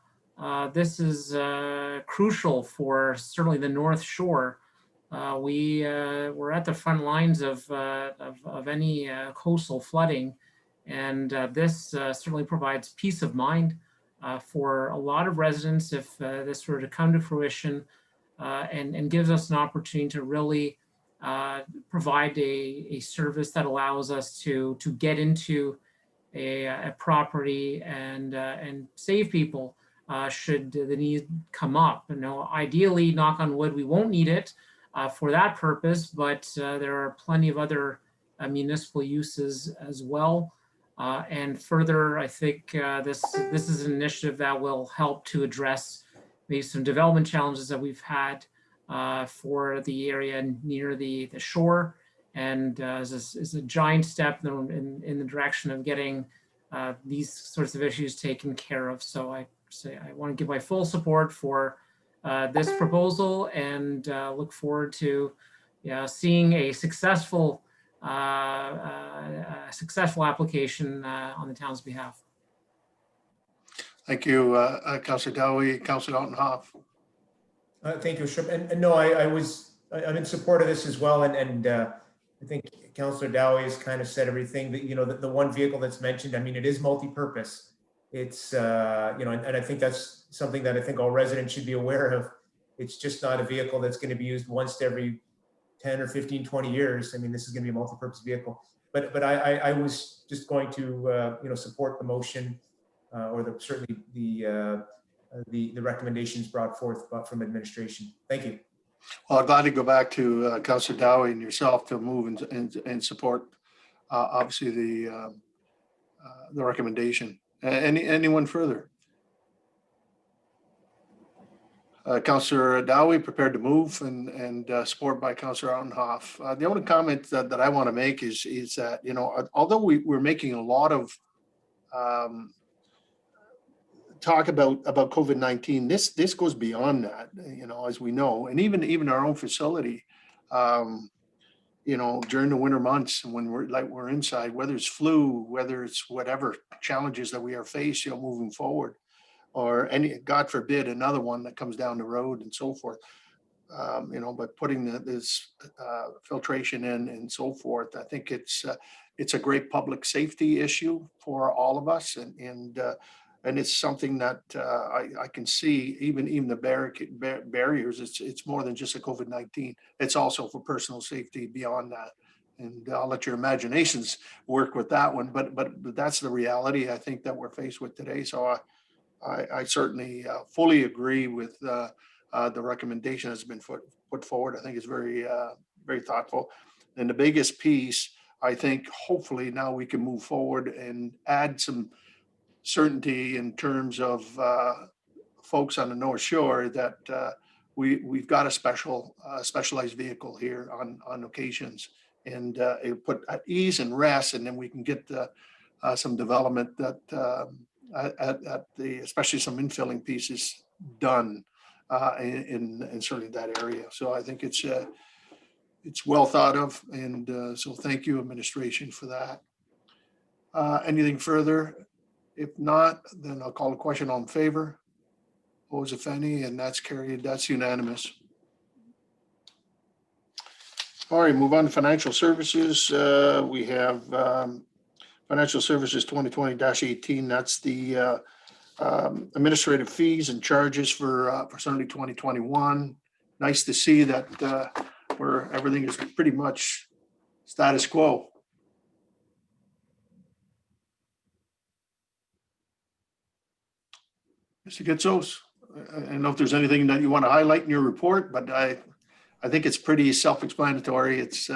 This is crucial for certainly the North Shore. We're at the front lines of any coastal flooding, and this certainly provides peace of mind for a lot of residents if this were to come to fruition, and gives us an opportunity to really provide a service that allows us to get into a property and save people should the need come up. You know, ideally, knock on wood, we won't need it for that purpose, but there are plenty of other municipal uses as well. And further, I think this is an initiative that will help to address maybe some development challenges that we've had for the area near the shore, and is a giant step in the direction of getting these sorts of issues taken care of. So I want to give my full support for this proposal, and look forward to seeing a successful application on the town's behalf. Thank you, Councilor Dowie. Councilor Altenhoff. Thank you, Bishop. And no, I'm in support of this as well. And I think Councilor Dowie has kind of said everything. That, you know, the one vehicle that's mentioned, I mean, it is multi-purpose. It's, you know, and I think that's something that I think all residents should be aware of. It's just not a vehicle that's going to be used once every 10 or 15, 20 years. I mean, this is going to be a multi-purpose vehicle. But I was just going to, you know, support the motion or certainly the recommendations brought forth from administration. Thank you. Well, I'm glad to go back to Councilor Dowie and yourself to move and support obviously the recommendation. Anyone further? Councilor Dowie prepared to move, and support by Councilor Altenhoff. The only comment that I want to make is that, you know, although we're making a lot of talk about COVID-19, this goes beyond that, you know, as we know, and even our own facility, you know, during the winter months when we're inside, whether it's flu, whether it's whatever challenges that we are faced, you know, moving forward, or any, God forbid, another one that comes down the road and so forth. but putting this filtration in and so forth, I think it's a great public safety issue for all of us, and it's something that I can see even the barriers. It's more than just a COVID-19. It's also for personal safety beyond that. And I'll let your imaginations work with that one, but that's the reality I think that we're faced with today. So I certainly fully agree with the recommendation that's been put forward. I think it's very thoughtful. And the biggest piece, I think, hopefully now we can move forward and add some certainty in terms of folks on the North Shore that we've got a specialized vehicle here on occasions, and it put at ease and rest, and then we can get some development that at the especially some infilling pieces done in certainly that area. So I think it's well thought of, and so thank you, administration, for that. Anything further? If not, then I'll call a question on favor. Opposed, if any, and that's carried. That's unanimous. All right, move on to financial services. We have financial services 2020-18. That's the administrative fees and charges for certainly 2021. Nice to see that where everything is pretty much status quo. Mr. Gitsos, I don't know if there's anything that you want to highlight in your report, but I think it's pretty self-explanatory. It's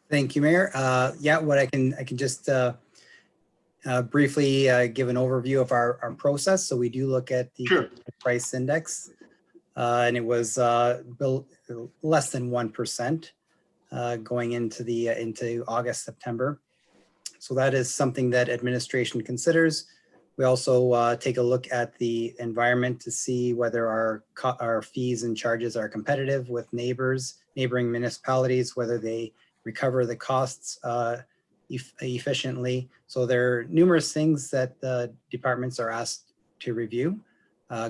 Thank you, Mayor. Yeah, what I can just briefly give an overview of our process. So we do look at the Sure. price index, and it was less than 1% going into August, September. So that is something that administration considers. We also take a look at the environment to see whether our fees and charges are competitive with neighboring municipalities, whether they recover the costs efficiently. So there are numerous things that the departments are asked to review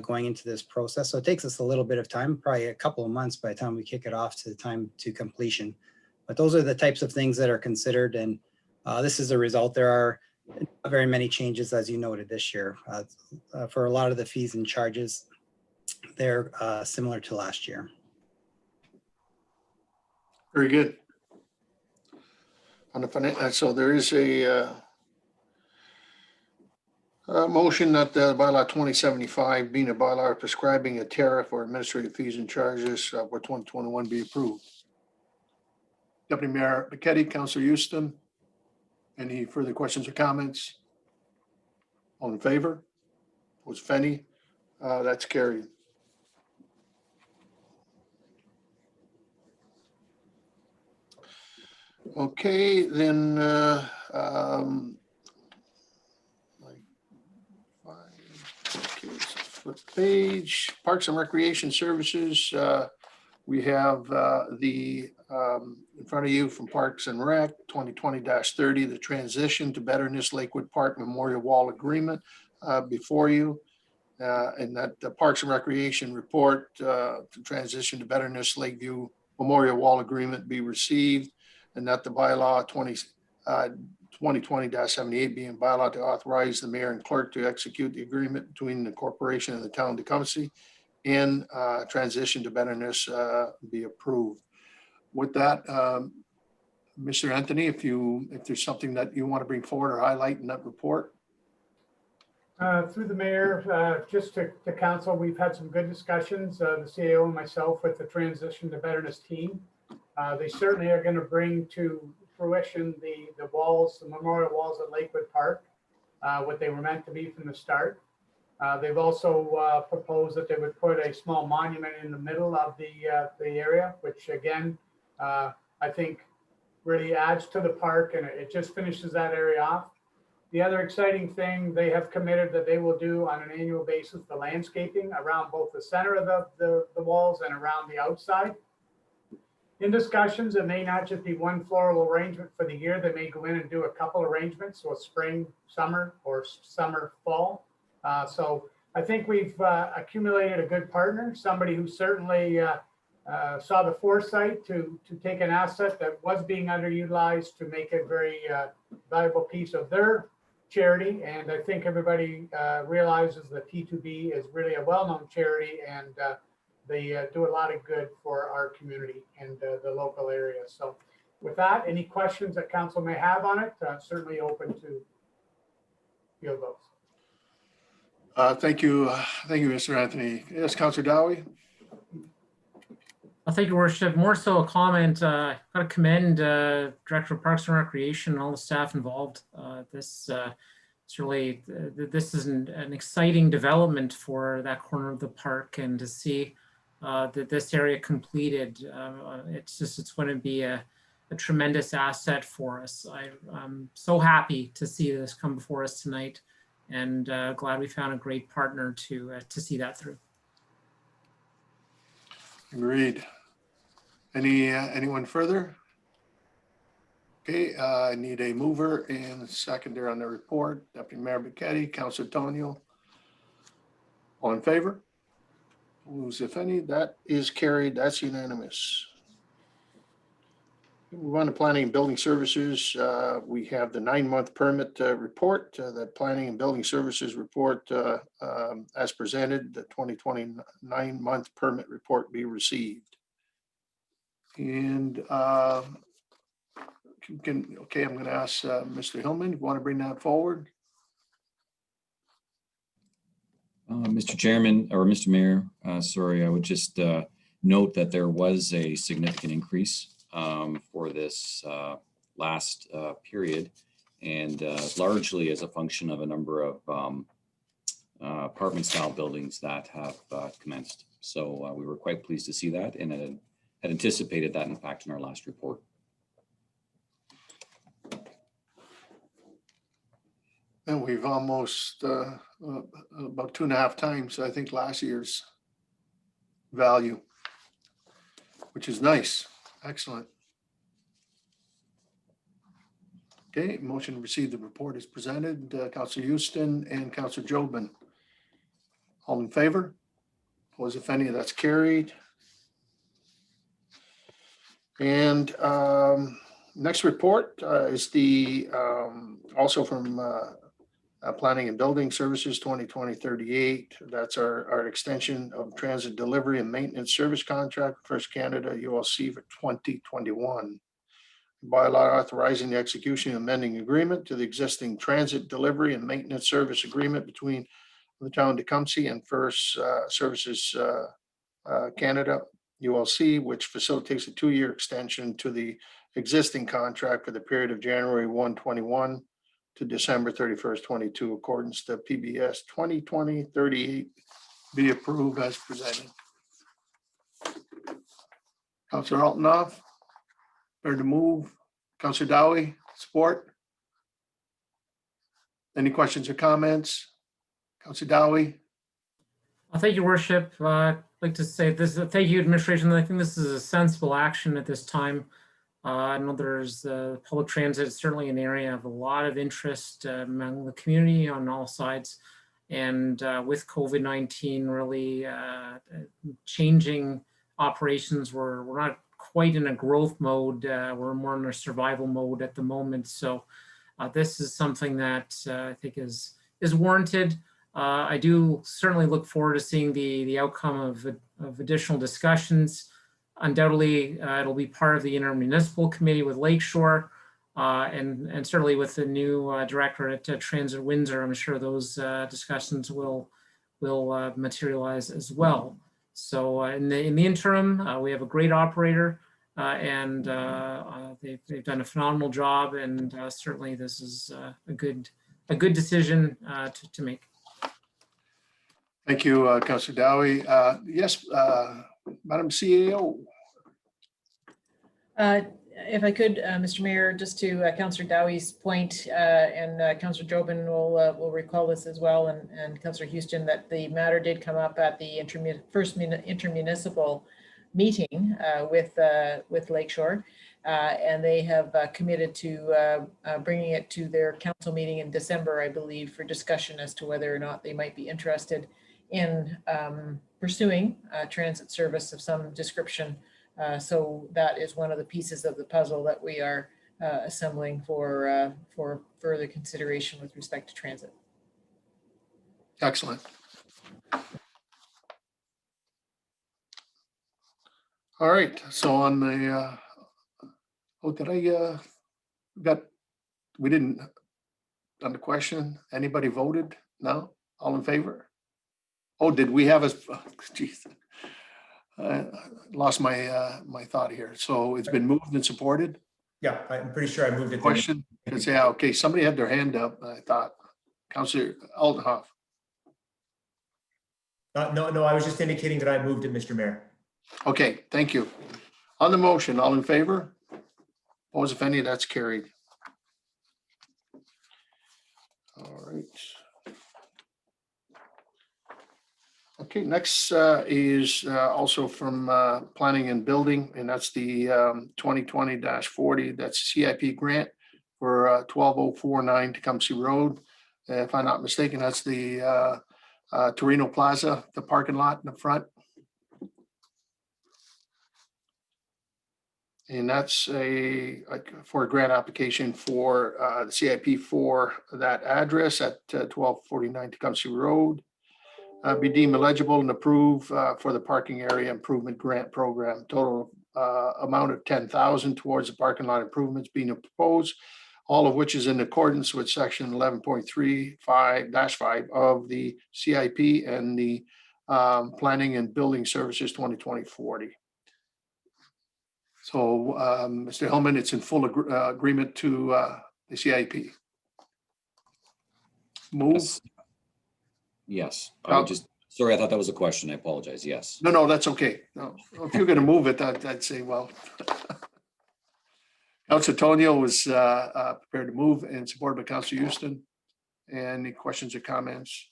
going into this process. So it takes us a little bit of time, probably a couple of months by the time we kick it off to the time to completion. But those are the types of things that are considered, and this is a result. There are not very many changes, as you noted, this year. For a lot of the fees and charges, they're similar to last year. very good. On the so there is a motion that the bylaw 2075, being a bylaw prescribing a tariff for administrative fees and charges for 2021, be approved. Deputy Mayor McKetty, Councilor Houston, any further questions or comments? All in favor? Opposed, if any? That's carried. Okay, then flip page. Parks and Recreation Services. We have in front of you from Parks and Rec 2020-30, the transition to Betterness Lakewood Park Memorial Wall Agreement before you. And that the Parks and Recreation report to transition to Betterness Lakeview Memorial Wall Agreement be received, and that the bylaw 2020-78 being bylaw to authorize the mayor and clerk to execute the agreement between the corporation and the town of Tecumseh and transition to Betterness be approved. With that, Mr. Anthony, if there's something that you want to bring forward or highlight in that report. Through the mayor, just to council, we've had some good discussions, the CAO and myself, with the transition to Betterness team. They certainly are going to bring to fruition the walls, the memorial walls at Lakewood Park, what they were meant to be from the start. They've also proposed that they would put a small monument in the middle of the area, which again, I think really adds to the park, and it just finishes that area off. The other exciting thing, they have committed that they will do on an annual basis the landscaping around both the center of the walls and around the outside. In discussions, it may not just be one floral arrangement for the year. They may go in and do a couple arrangements, so a spring, summer, or summer, fall. So I think we've accumulated a good partner, somebody who certainly saw the foresight to take an asset that was being underutilized to make a very valuable piece of their charity. And I think everybody realizes that T2B is really a well-known charity, and they do a lot of good for our community and the local area. So with that, any questions that council may have on it, certainly open to field those. Thank you, Mr. Anthony. Yes, Councillor Dowie. Thank you, Worship. More so a comment. Got to commend Director of Parks and Recreation and all the staff involved. This is an exciting development for that corner of the park, and to see that this area completed, it's going to be a tremendous asset for us. I'm so happy to see this come before us tonight, and glad we found a great partner to see that through. Agreed. Anyone further? Okay, I need a mover and a seconder on the report. Deputy Mayor Bichetti, Councillor Tonio. All in favor? Opposed, if any? That is carried. That's unanimous. Move on to Planning and Building Services. We have the 9-month permit report. That Planning and Building Services report, as presented, the 2020 9-month permit report be received. And okay, I'm going to ask Mr. Hillman, you want to bring that forward? Mr. Chairman, or Mr. Mayor, sorry, I would just note that there was a significant increase for this last period, and largely as a function of a number of apartment style buildings that have commenced. So we were quite pleased to see that, and had anticipated that, in fact, in our last report. And we've almost about 2.5 times, I think, last year's value, which is nice. Excellent. Okay, motion to receive the report is presented. Councillor Houston and Councillor Jobin. All in favor? Opposed, if any? That's carried. And next report is the also from Planning and Building Services 2020-38. That's our extension of transit delivery and maintenance service contract with First Canada ULC for 2021. Bylaw authorizing the execution of amending agreement to the existing transit delivery and maintenance service agreement between the town of Tecumseh and First Services Canada ULC, which facilitates a 2-year extension to the existing contract for the period of January 1, 21 to December 31st, 22, accordance to PBS 2020-38, be approved as presented. Councillor Altonoff, ready to move. Councillor Dowie, support. Any questions or comments? Councillor Dowie. Thank you, Worship. I'd like to say this. Thank you, administration. I think this is a sensible action at this time. I know there's public transit is certainly an area of a lot of interest among the community on all sides. And with COVID-19 really changing operations, we're not quite in a growth mode. We're more in a survival mode at the moment. So this is something that I think is warranted. I do certainly look forward to seeing the outcome of additional discussions. Undoubtedly, it'll be part of the intermunicipal committee with Lakeshore, and certainly with the new director at Transit Windsor. I'm sure those discussions will materialize as well. So in the interim, we have a great operator, and they've done a phenomenal job, and certainly this is a good decision to make. Thank you, Councillor Dowie. Yes, Madam CEO. If I could, Mr. Mayor, just to Councillor Dowie's point, and Councillor Jobin will recall this as well, and Councillor Houston, that the matter did come up at the first intermunicipal meeting with Lakeshore, and they have committed to bringing it to their council meeting in December, I believe, for discussion as to whether or not they might be interested in pursuing a transit service of some description. So that is one of the pieces of the puzzle that we are assembling for further consideration with respect to transit. Excellent. All right, so on the, we didn't, on the question, anybody voted? No? All in favor? Oh, did we have a, geez. I lost my, my thought here. So it's been moved and supported? Yeah, I'm pretty sure I moved it. Question? Yeah, okay, somebody had their hand up, I thought. Councillor Aldenhoff. No, I was just indicating that I moved it, Mr. Mayor. Okay, thank you. On the motion, all in favor? Opposed, if any, that's carried. All right. Okay, next is also from Planning and Building, and that's the 2020-40, that's CIP grant for 12049 Tecumseh Road. If I'm not mistaken, that's the Torino Plaza, the parking lot in the front. And that's for a grant application for the CIP for that address at 1249 Tecumseh Road. Be deemed eligible and approved for the parking area improvement grant program. Total amount of 10,000 towards the parking lot improvements being proposed, all of which is in accordance with section 11.35-5 of the CIP and the Planning and Building Services 2020-40. So, Mr. Hellman, it's in full agreement to the CIP. Move. Yes. I just, sorry, I thought that was a question. I apologize. Yes. No, that's okay. No, if you're going to move it, I'd say, well. Councilor Tonio was prepared to move and supported by Councilor Houston. Any questions or comments?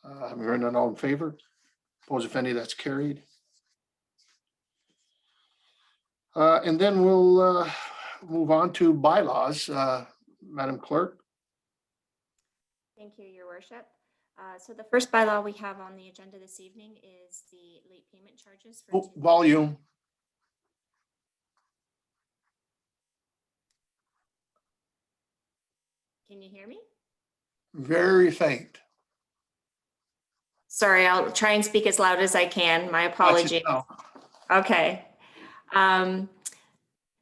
Having heard none, all in favor? Opposed, if any, that's carried. And then we'll move on to bylaws. Madam Clerk. Thank you, Your Worship. So the first bylaw we have on the agenda this evening is the late payment charges for Volume. Can you hear me? Very faint. Sorry, I'll try and speak as loud as I can. My apologies. Okay.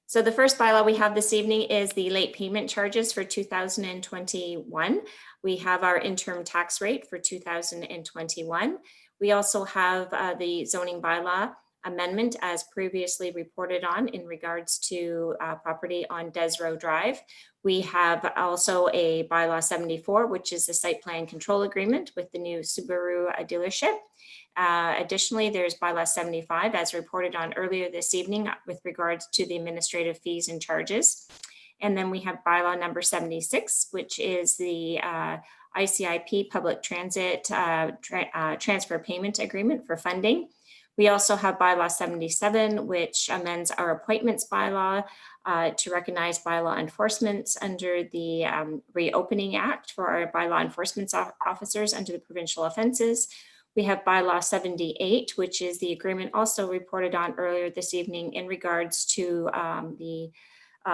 So the first bylaw we have this evening is the late payment charges for 2021. We have our interim tax rate for 2021. We also have the zoning bylaw amendment as previously reported on in regards to property on Desrow Drive. We have also a bylaw 74, which is the site plan control agreement with the new Subaru dealership. Additionally, there's bylaw 75 as reported on earlier this evening with regards to the administrative fees and charges. And then we have bylaw number 76, which is the ICIP public transit transfer payment agreement for funding. We also have bylaw 77, which amends our appointments bylaw to recognize bylaw enforcements under the Reopening Act for our bylaw enforcement officers under the provincial offenses. We have bylaw 78, which is the agreement also reported on earlier this evening in regards to the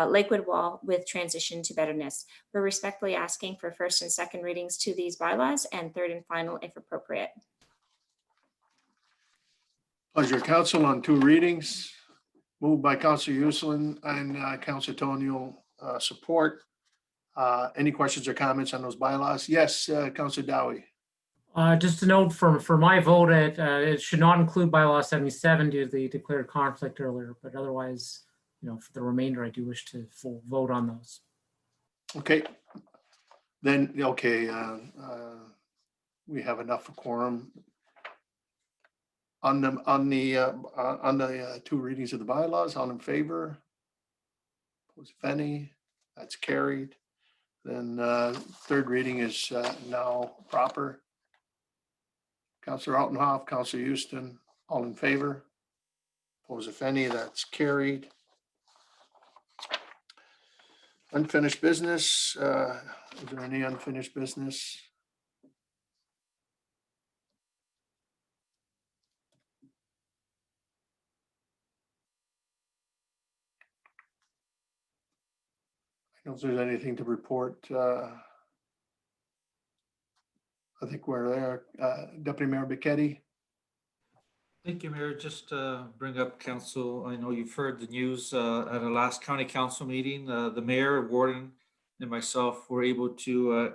Lakewood Wall with transition to betterness. We're respectfully asking for first and second readings to these bylaws and third and final if appropriate. Pleasure, council, on two readings. Moved by Councilor Uslan and Councilor Tonio, support. Any questions or comments on those bylaws? Yes, Councilor Dowie. Just a note for my vote, it should not include bylaw 77 due to the declared conflict earlier, but otherwise, for the remainder, I do wish to full vote on those. Okay. Then, okay, we have enough for quorum. On the two readings of the bylaws, all in favor? Opposed, if any, that's carried. Then third reading is now proper. Councilor Altenhoff, Councilor Houston, all in favor? Opposed, if any, that's carried. Unfinished business. Is there any unfinished business? know if there's anything to report. I think we're there. Deputy Mayor Bichetti. Thank you, Mayor. Just bring up council. I know you've heard the news at our last county council meeting. The mayor, warden, and myself were able to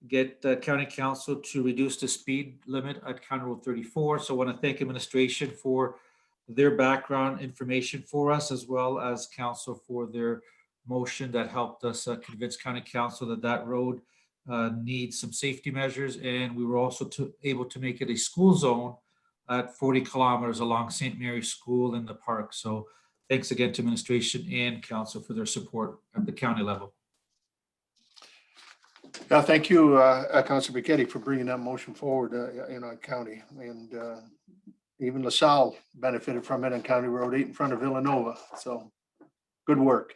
get county council to reduce the speed limit at County Road 34. So I want to thank administration for their background information for us, as well as council for their motion that helped us convince county council that that road needs some safety measures. And we were also able to make it a school zone at 40 kilometers along St. Mary's School in the park. So thanks again to administration and council for their support at the county level. Yeah, thank you, Councilor Bichetti, for bringing that motion forward in our county. And even LaSalle benefited from it on County Road 8 in front of Villanova. So good work.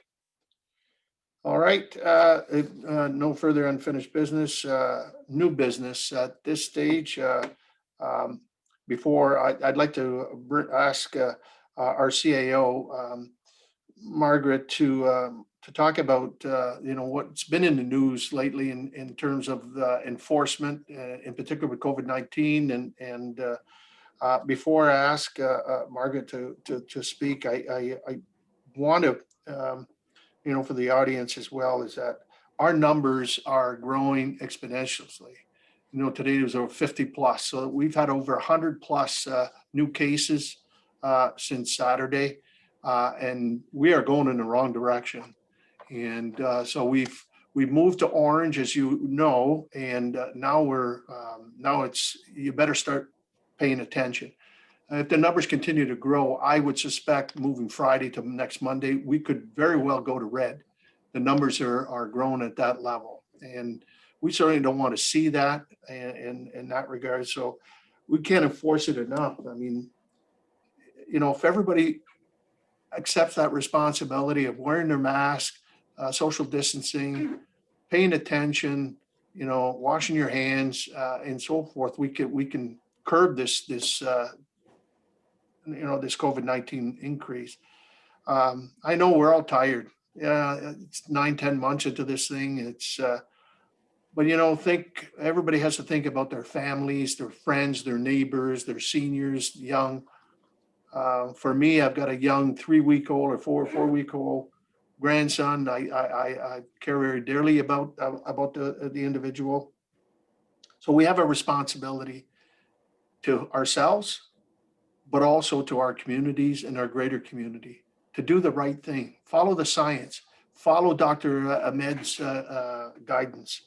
All right, no further unfinished business, new business at this stage. Before I'd like to ask our CAO, Margaret, to talk about what's been in the news lately in terms of the enforcement, in particular with COVID-19. And before I ask Margaret to speak, I want to, for the audience as well, is that our numbers are growing exponentially. Today was over 50 plus. So we've had over 100 plus new cases since Saturday, and we are going in the wrong direction. And so we've moved to orange, as you know, and now it's you better start paying attention. If the numbers continue to grow, I would suspect moving Friday to next Monday, we could very well go to red. The numbers are growing at that level, and we certainly don't want to see that in that regard. So we can't enforce it enough. I mean, if everybody accepts that responsibility of wearing their mask, social distancing, paying attention, washing your hands, and so forth, we can curb this COVID-19 increase. I know we're all tired. Yeah, it's 9-10 months into this thing. It's but think everybody has to think about their families, their friends, their neighbors, their seniors, young. For me, I've got a young 3-week-old or 4-week-old grandson. I care very dearly about the individual. So we have a responsibility to ourselves, but also to our communities and our greater community to do the right thing, follow the science, follow Dr. Ahmed's guidance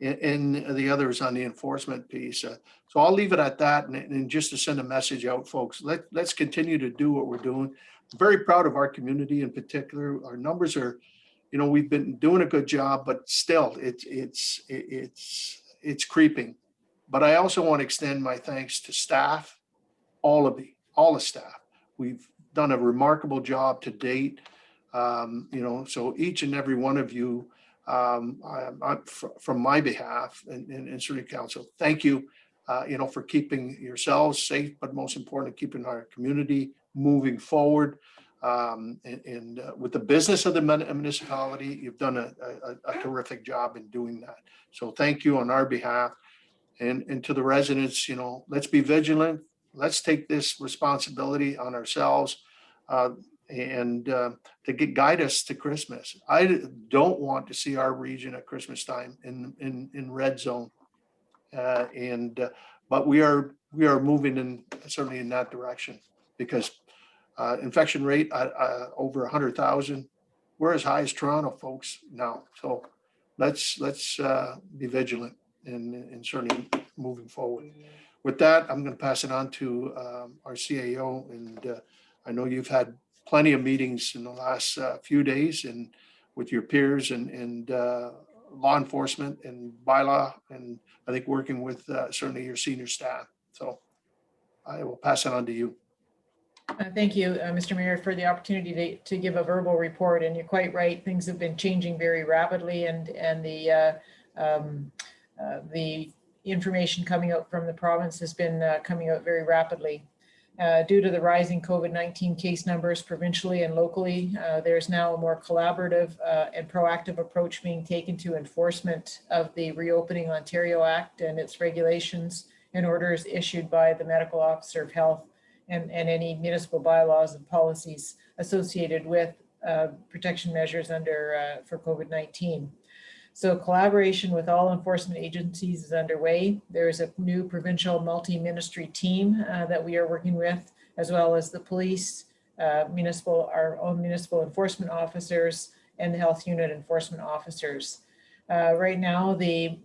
and the others on the enforcement piece. So I'll leave it at that. And just to send a message out, folks, let's continue to do what we're doing. I'm very proud of our community in particular. Our numbers are, we've been doing a good job, but still it's creeping. But I also want to extend my thanks to staff, all the staff. We've done a remarkable job to date. So each and every one of you, from my behalf and certainly council, thank you, for keeping yourselves safe, but most importantly, keeping our community moving forward. And with the business of the municipality, you've done a terrific job in doing that. So thank you on our behalf. And to the residents, let's be vigilant. Let's take this responsibility on ourselves and to guide us to Christmas. I don't want to see our region at Christmas time in red zone, but we are moving certainly in that direction, because infection rate over 100,000. We're as high as Toronto, folks, now. So let's be vigilant and certainly moving forward. With that, I'm going to pass it on to our CAO, and I know you've had plenty of meetings in the last few days and with your peers and law enforcement and bylaw, and I think working with certainly your senior staff. So I will pass it on to you. Thank you, Mr. Mayor, for the opportunity to give a verbal report. And you're quite right, things have been changing very rapidly, and the information coming out from the province has been coming out very rapidly. Due to the rising COVID-19 case numbers provincially and locally, there's now a more collaborative and proactive approach being taken to enforcement of the Reopening Ontario Act and its regulations and orders issued by the Medical Officer of Health and any municipal bylaws and policies associated with protection measures for COVID-19. So collaboration with all enforcement agencies is underway. There is a new provincial multi-ministry team that we are working with, as well as the police, our own municipal enforcement officers, and the health unit enforcement officers. Right now, the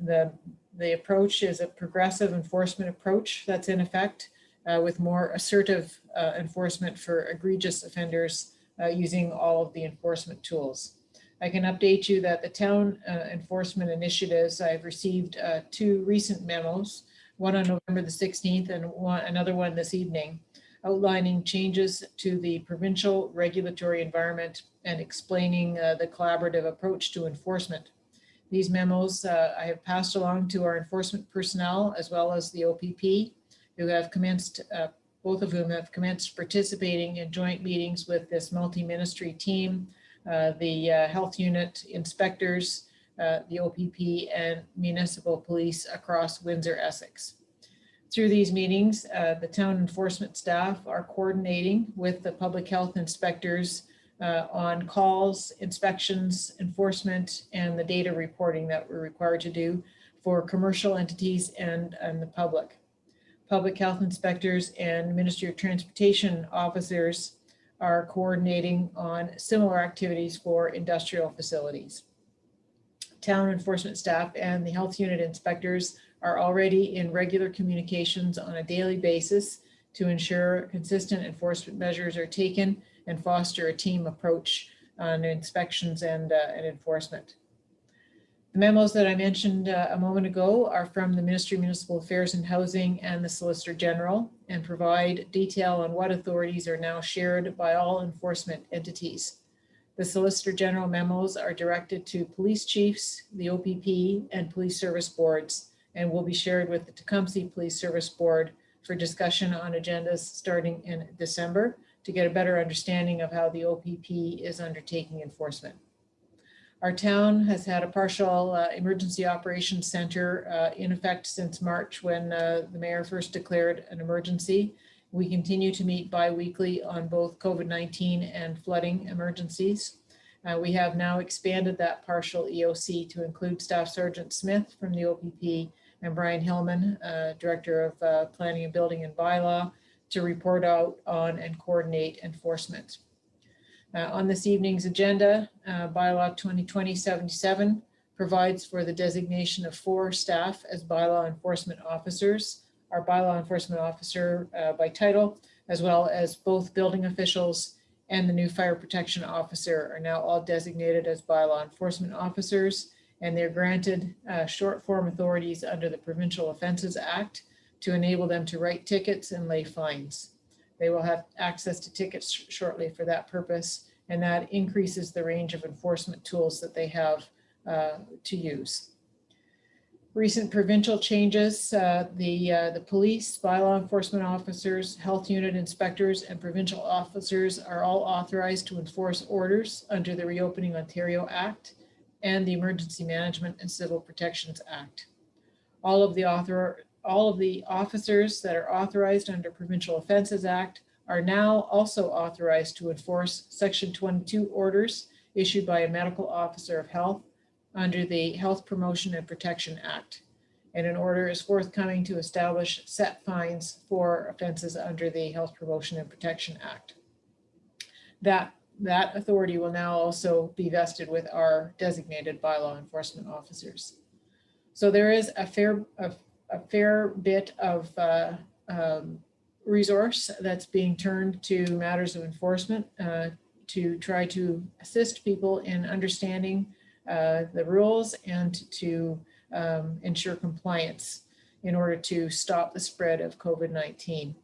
approach is a progressive enforcement approach that's in effect, with more assertive enforcement for egregious offenders using all of the enforcement tools. I can update you that the town enforcement initiatives, I've received 2 recent memos, one on November the 16th and another one this evening, outlining changes to the provincial regulatory environment and explaining the collaborative approach to enforcement. These memos I have passed along to our enforcement personnel as well as the OPP, who have commenced, both of whom have commenced participating in joint meetings with this multi-ministry team, the health unit inspectors, the OPP, and municipal police across Windsor, Essex. Through these meetings, the town enforcement staff are coordinating with the public health inspectors on calls, inspections, enforcement, and the data reporting that we're required to do for commercial entities and the public. Public health inspectors and Ministry of Transportation officers are coordinating on similar activities for industrial facilities. Town enforcement staff and the health unit inspectors are already in regular communications on a daily basis to ensure consistent enforcement measures are taken and foster a team approach on inspections and enforcement. The memos that I mentioned a moment ago are from the Ministry of Municipal Affairs and Housing and the Solicitor General and provide detail on what authorities are now shared by all enforcement entities. The Solicitor General memos are directed to police chiefs, the OPP, and police service boards, and will be shared with the Tecumseh Police Service Board for discussion on agendas starting in December to get a better understanding of how the OPP is undertaking enforcement. Our town has had a partial emergency operations center in effect since March when the mayor first declared an emergency. We continue to meet bi-weekly on both COVID-19 and flooding emergencies. We have now expanded that partial EOC to include Staff Sergeant Smith from the OPP and Brian Hillman, Director of Planning and Building and Bylaw, to report out on and coordinate enforcement. On this evening's agenda, Bylaw 2020-77 provides for the designation of 4 staff as bylaw enforcement officers. Our bylaw enforcement officer by title, as well as both building officials and the new fire protection officer are now all designated as bylaw enforcement officers, and they're granted short form authorities under the Provincial Offences Act to enable them to write tickets and lay fines. They will have access to tickets shortly for that purpose, and that increases the range of enforcement tools that they have to use. Recent provincial changes, the police, bylaw enforcement officers, health unit inspectors, and provincial officers are all authorized to enforce orders under the Reopening Ontario Act and the Emergency Management and Civil Protections Act. All of the officers that are authorized under Provincial Offences Act are now also authorized to enforce Section 22 orders issued by a medical officer of health under the Health Promotion and Protection Act. And an order is forthcoming to establish set fines for offenses under the Health Promotion and Protection Act. That authority will now also be vested with our designated bylaw enforcement officers. So there is a fair bit of resource that's being turned to matters of enforcement to try to assist people in understanding the rules and to ensure compliance in order to stop the spread of COVID-19.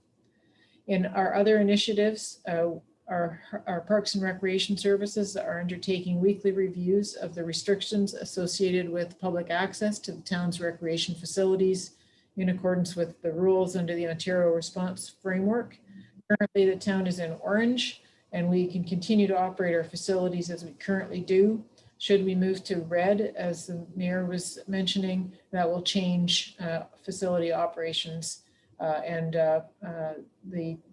In our other initiatives, our Parks and Recreation Services are undertaking weekly reviews of the restrictions associated with public access to the town's recreation facilities in accordance with the rules under the Ontario Response Framework Currently, the town is in orange, and we can continue to operate our facilities as we currently do. Should we move to red, as the mayor was mentioning, that will change facility operations. The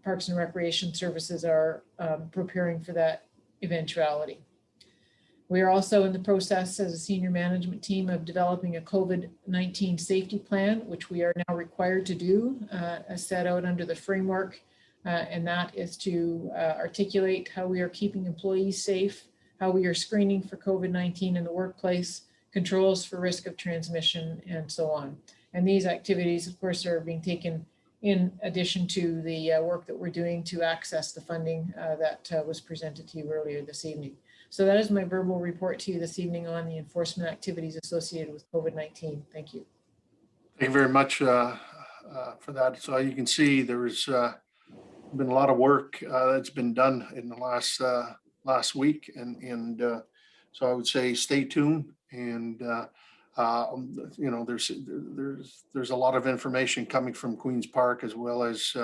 Parks and Recreation Services are preparing for that eventuality. We are also in the process as a senior management team of developing a COVID-19 safety plan, which we are now required to do as set out under the framework. And that is to articulate how we are keeping employees safe, how we are screening for COVID-19 in the workplace, controls for risk of transmission, and so on. And these activities, of course, are being taken in addition to the work that we're doing to access the funding that was presented to you earlier this evening. So that is my verbal report to you this evening on the enforcement activities associated with COVID-19. Thank you. Thank you very much for that. So you can see there's been a lot of work that's been done in the last week, and so I would say stay tuned. And you know, there's a lot of information coming from Queen's Park, as well as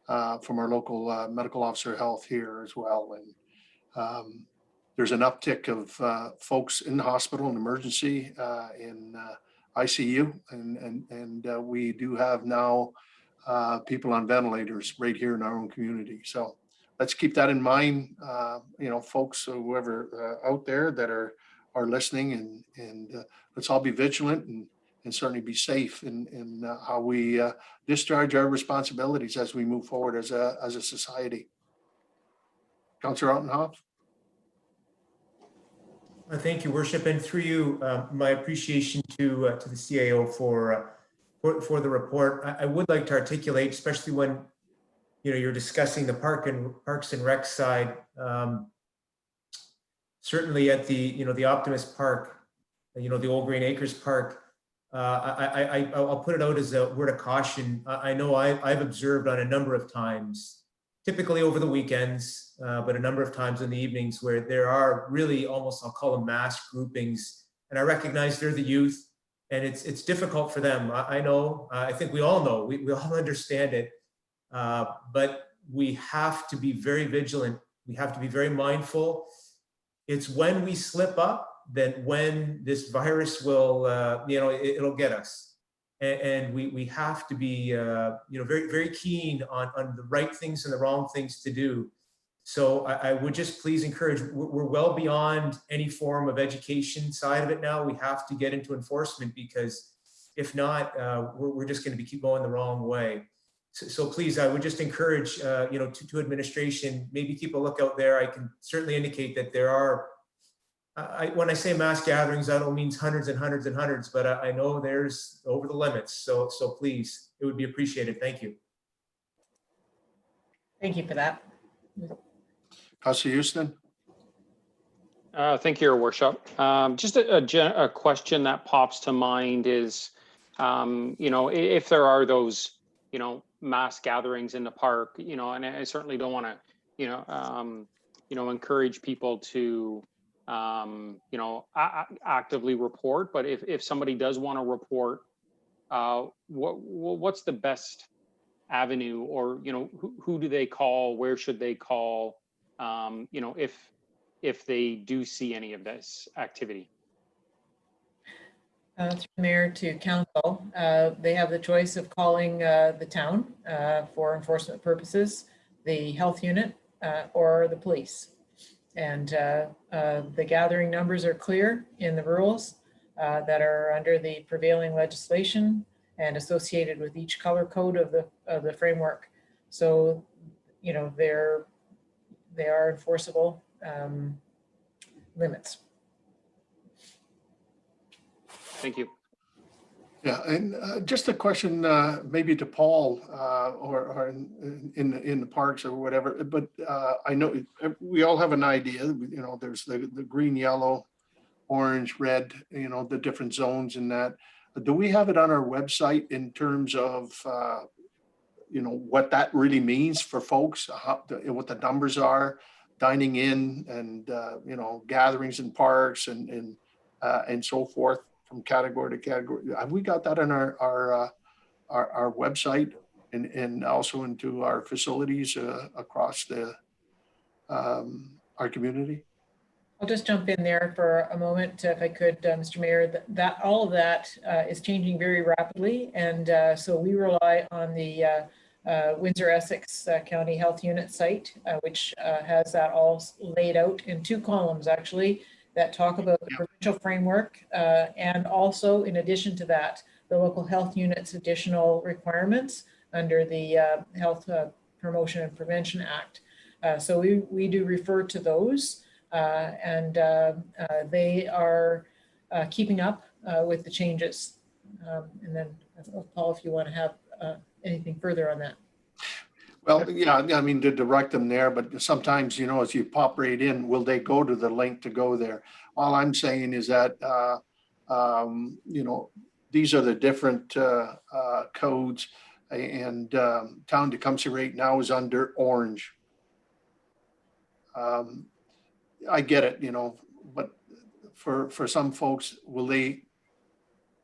from our local medical officer of health here as well. And there's an uptick of folks in the hospital and emergency in ICU, and we do have now people on ventilators right here in our own community. So let's keep that in mind, you know, folks, whoever out there that are listening, and let's all be vigilant and certainly be safe in how we discharge our responsibilities as we move forward as a society. Councillor Altenhoff. Thank you, Worship, and through you, my appreciation to the CAO for the report. I would like to articulate, especially when you're discussing the Parks and Rec side. Certainly at the Optimus Park, the Old Green Acres Park. I'll put it out as a word of caution. I know I've observed on a number of times, typically over the weekends, but a number of times in the evenings, where there are really almost, I'll call them mass groupings. And I recognize they're the youth, and it's difficult for them. I know, I think we all know, we all understand it, but we have to be very vigilant. We have to be very mindful. It's when we slip up that when this virus will, it'll get us. And we have to be, very, very keen on the right things and the wrong things to do. So I would just please encourage, we're well beyond any form of education side of it now. We have to get into enforcement, because if not, we're just going to keep going the wrong way. So please, I would just encourage, to administration, maybe keep a lookout there. I can certainly indicate that there are, when I say mass gatherings, I don't mean hundreds and hundreds and hundreds, but I know there's over the limits. So please, it would be appreciated. Thank you. Thank you for that. Councillor Houston. Thank you, Your Worship. Just a question that pops to mind is, if there are those, mass gatherings in the park, and I certainly don't want to, encourage people to, actively report. But if somebody does want to report, what's the best avenue, or who do they call? Where should they call? If they do see any of this activity. Through mayor to council, they have the choice of calling the town for enforcement purposes, the health unit, or the police. And the gathering numbers are clear in the rules that are under the prevailing legislation and associated with each color code of the framework. So, they are enforceable limits. Thank you. Yeah, and just a question, maybe to Paul, or in the parks or whatever. But I know we all have an idea. There's the green, yellow, orange, red. The different zones in that. Do we have it on our website in terms of what that really means for folks? What the numbers are, dining in, and gatherings in parks, and so forth, from category to category. Have we got that on our website? and also into our facilities across our community? I'll just jump in there for a moment, if I could, Mr. Mayor. That all of that is changing very rapidly, and so we rely on the Windsor-Essex County Health Unit site, which has that all laid out in 2 columns, actually, that talk about the provincial framework, and also, in addition to that, the local health unit's additional requirements under the Health Promotion and Prevention Act. So we do refer to those. And they are keeping up with the changes. And then, Paul, if you want to have anything further on that. Well, yeah, I mean, to direct them there, but sometimes, you know, as you pop right in, will they go to the link to go there? All I'm saying is that, you know, these are the different codes, and Town Tecumseh right now is under orange. I get it, you know, but for some folks, will they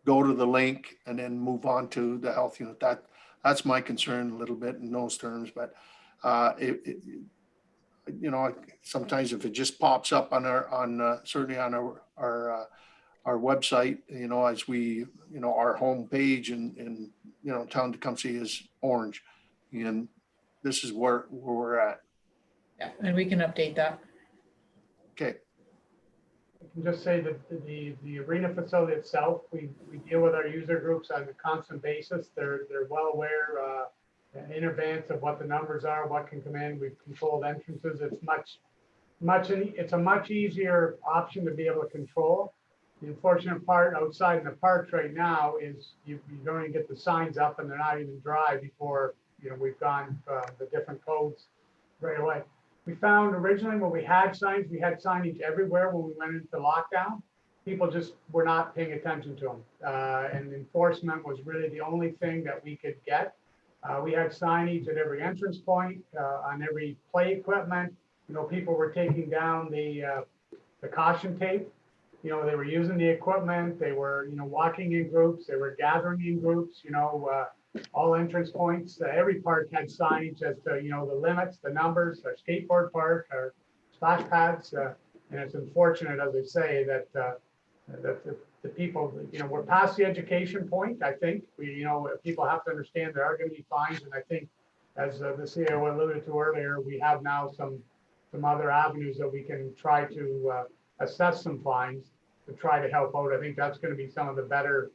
go to the link and then move on to the health unit? That's my concern a little bit in those terms, but you know, sometimes if it just pops up on certainly on our website, you know, as we, you know, our home page and you know, Town Tecumseh is orange, and this is where we're at. Yeah, and we can update that. Okay. I can just say that the arena facility itself, we deal with our user groups on a constant basis. They're well aware in advance of what the numbers are, what can come in. We've controlled entrances. It's a much easier option to be able to control. The unfortunate part outside in the parks right now is you don't even get the signs up, and they're not even dry before, you know, we've gone the different codes right away. We found originally when we had signs, we had signage everywhere when we went into lockdown. People just were not paying attention to them. And enforcement was really the only thing that we could get. We had signage at every entrance point, on every play equipment. You know, people were taking down the caution tape. You know, they were using the equipment. They were, you know, walking in groups. They were gathering in groups, you know, all entrance points. Every park had signage as to, you know, the limits, the numbers, our skateboard park, our splash pads. And it's unfortunate, as I say, that the people, you know, we're past the education point. I think you know, people have to understand there are going to be fines. And I think, as the CEO alluded to earlier, we have now some other avenues that we can try to assess some fines to try to help out. I think that's going to be some of the better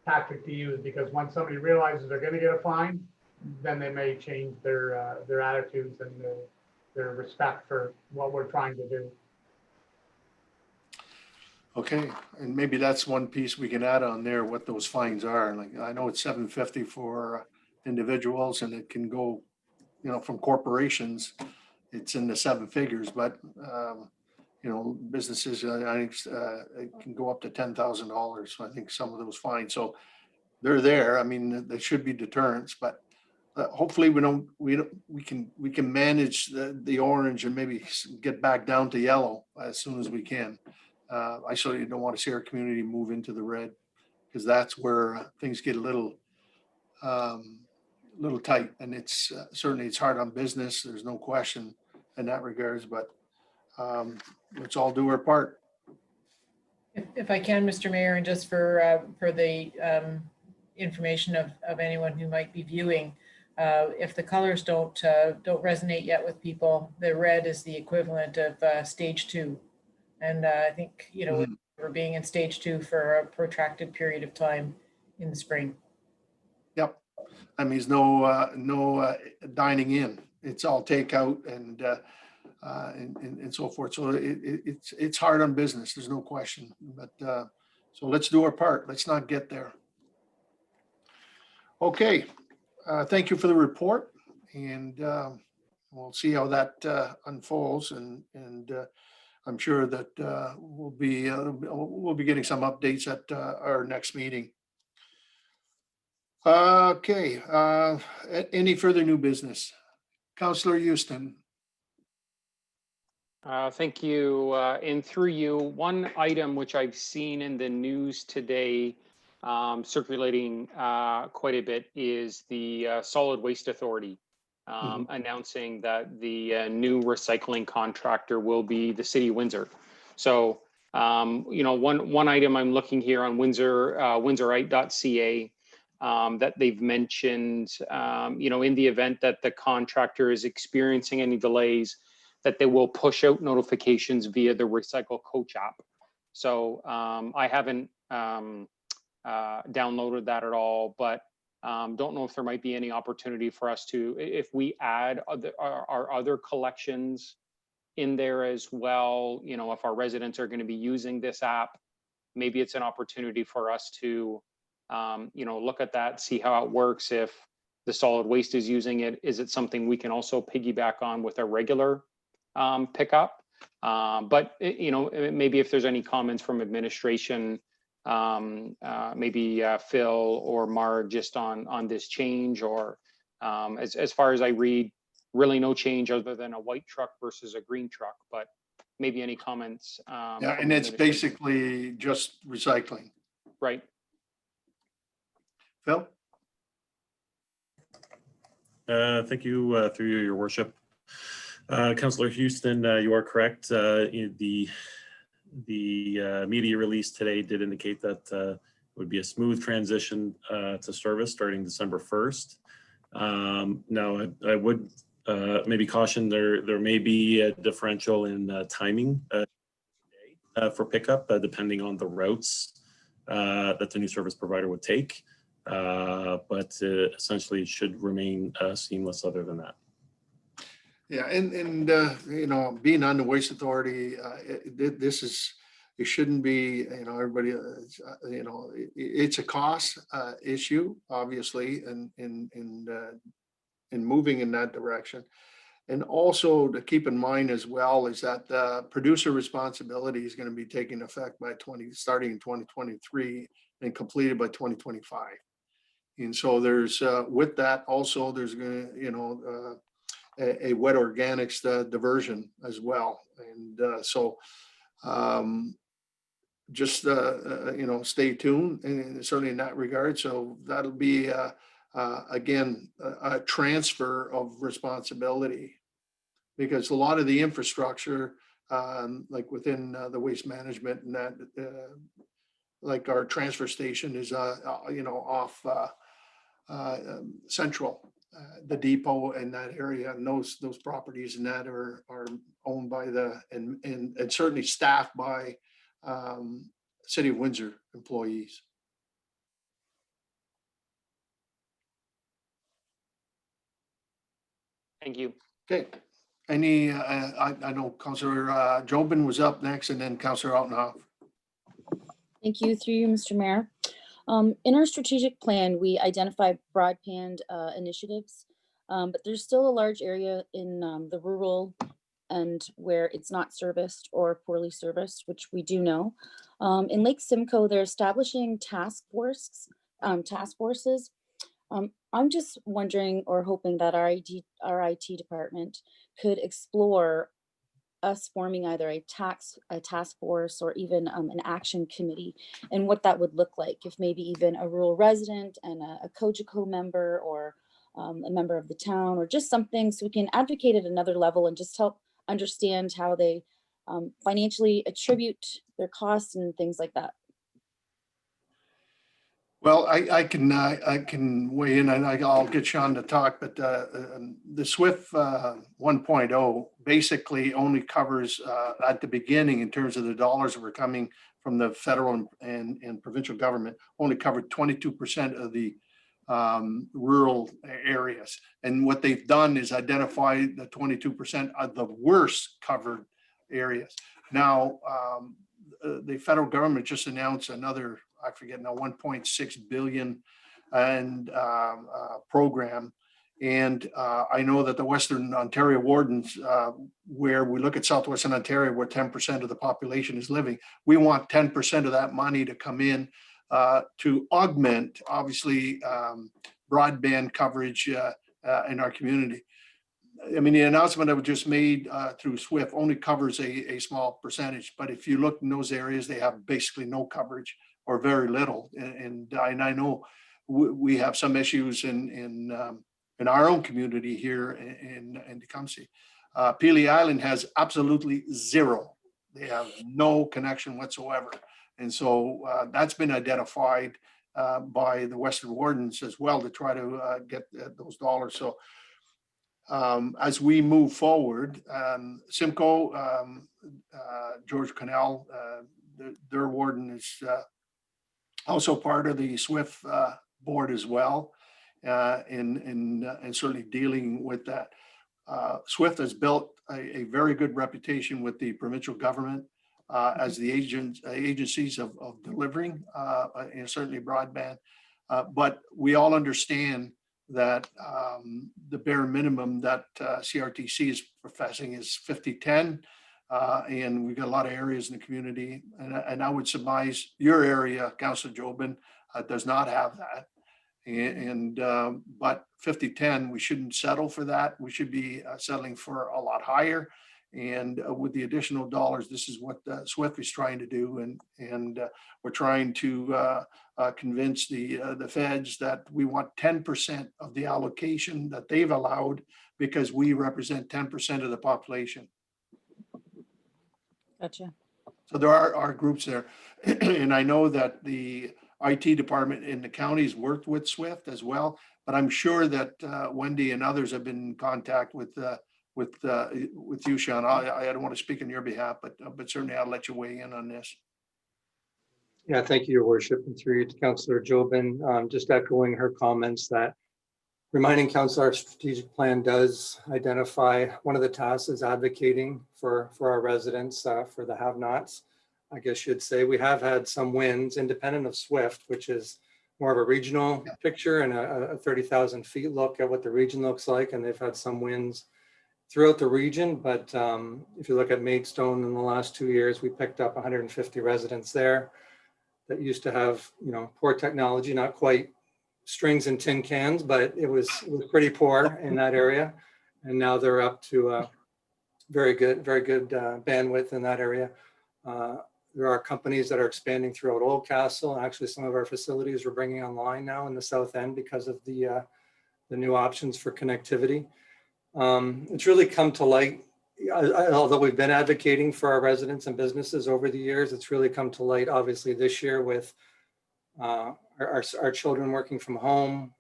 tactic to use, because once somebody realizes they're going to get a fine, then they may change their attitudes and their respect for what we're trying to do. Okay, and maybe that's one piece we can add on there, what those fines are. Like, I know it's $750 for individuals, and it can go, you know, from corporations, it's in the 7 figures, but you know, businesses, I think it can go up to $10,000. So I think some of those fines, so they're there. I mean, there should be deterrents, but hopefully we can manage the orange and maybe get back down to yellow as soon as we can. I certainly don't want to see our community move into the red, because that's where things get a little tight, and it's certainly it's hard on business. There's no question in that regards, but let's all do our part. If I can, Mr. Mayor, and just for the information of anyone who might be viewing, if the colors don't resonate yet with people, the red is the equivalent of stage 2. And I think, you know, we're being in stage 2 for a protracted period of time in the spring. Yep. I mean, there's no dining in. It's all takeout and so forth. So it's hard on business. There's no question. But so let's do our part. Let's not get there. Okay. Thank you for the report, and we'll see how that unfolds. And I'm sure that we'll be getting some updates at our next meeting. Okay. Any further new business? Councillor Houston. Thank you. And through you, one item which I've seen in the news today circulating quite a bit is the Solid Waste Authority announcing that the new recycling contractor will be the City of Windsor. So, you know, one item I'm looking here on windsorite.ca that they've mentioned, you know, in the event that the contractor is experiencing any delays, that they will push out notifications via the Recycle Coach app. So I haven't downloaded that at all, but don't know if there might be any opportunity for us to, if we add our other collections in there as well, you know, if our residents are going to be using this app, maybe it's an opportunity for us to, you know, look at that, see how it works. If the solid waste is using it, is it something we can also piggyback on with a regular pickup? But, you know, maybe if there's any comments from administration, maybe Phil or Marg just on this change, or as far as I read, really no change other than a white truck versus a green truck, but maybe any comments. Yeah, and it's basically just recycling. Right. Phil? Thank you, through you, your worship. Councillor Houston, you are correct. The media release today did indicate that it would be a smooth transition to service starting December 1st. Now, I would maybe caution there may be a differential in timing for pickup, depending on the routes that the new service provider would take. But essentially it should remain seamless other than that. Yeah, and you know, being on the waste authority, this is, it shouldn't be, you know, everybody, you know, it's a cost issue, obviously, and in moving in that direction. And also to keep in mind as well is that the producer responsibility is going to be taking effect by starting in 2023 and completed by 2025. And so there's with that also there's going to, you know, a wet organics diversion as well. And so just you know, stay tuned, and certainly in that regard. So that'll be again a transfer of responsibility, because a lot of the infrastructure like within the waste management and that like our transfer station is you know, off Central, the depot in that area, and those properties and that are owned by the and certainly staffed by City of Windsor employees. Thank you. Okay. Any, I know Councillor Jobin was up next, and then Councillor Altenhoff. Thank you, through you, Mr. Mayor. In our strategic plan, we identified broadband initiatives, but there's still a large area in the rural and where it's not serviced or poorly serviced, which we do know. In Lake Simcoe, they're establishing task forces. I'm just wondering or hoping that our IT department could explore us forming either a task force or even an action committee, and what that would look like, if maybe even a rural resident and a COGICO member, or a member of the town, or just something so we can advocate at another level and just help understand how they financially attribute their costs and things like that. Well, I can weigh in, and I'll get Sean to talk, but the SWIFT 1.0 basically only covers at the beginning, in terms of the dollars that were coming from the federal and provincial government, only covered 22% of the rural areas. And what they've done is identify the 22% of the worst covered areas. Now, the federal government just announced another, I forget now, 1.6 billion and program. And I know that the Western Ontario Wardens, where we look at Southwestern Ontario, where 10% of the population is living, we want 10% of that money to come in to augment, obviously, broadband coverage in our community. I mean, the announcement that was just made through SWIFT only covers a small percentage, but if you look in those areas, they have basically no coverage or very little. And I know we have some issues in our own community here in Tecumseh. Pelee Island has absolutely zero. They have no connection whatsoever. And so that's been identified by the Western Wardens as well to try to get those dollars. So as we move forward, Simcoe, George Connell, their warden is also part of the SWIFT board as well, and certainly dealing with that. SWIFT has built a very good reputation with the provincial government as the agencies of delivering, and certainly broadband. But we all understand that the bare minimum that CRTC is professing is 50-10. And we've got a lot of areas in the community. And I would surmise your area, Councillor Jobin, does not have that. But 50-10, we shouldn't settle for that. We should be settling for a lot higher. And with the additional dollars, this is what SWIFT is trying to do. And we're trying to convince the feds that we want 10% of the allocation that they've allowed, because we represent 10% of the population. Gotcha. So there are groups there. And I know that the IT department in the counties worked with SWIFT as well, but I'm sure that Wendy and others have been in contact with you, Sean. I don't want to speak on your behalf, but certainly I'll let you weigh in on this. Yeah, thank you, Your Worship, and through you to Councillor Jobin. Just echoing her comments that reminding Council our strategic plan does identify one of the tasks is advocating for our residents, for the have-nots. I guess you'd say we have had some wins independent of SWIFT, which is more of a regional picture and a 30,000 feet look at what the region looks like. And they've had some wins throughout the region. But if you look at Maidstone in the last 2 years, we picked up 150 residents there that used to have, poor technology, not quite strings and tin cans, but it was pretty poor in that area. And now they're up to very good bandwidth in that area. There are companies that are expanding throughout Oldcastle. Actually, some of our facilities we're bringing online now in the south end because of the new options for connectivity. It's really come to light, although we've been advocating for our residents and businesses over the years, it's really come to light, obviously, this year with our children working from home,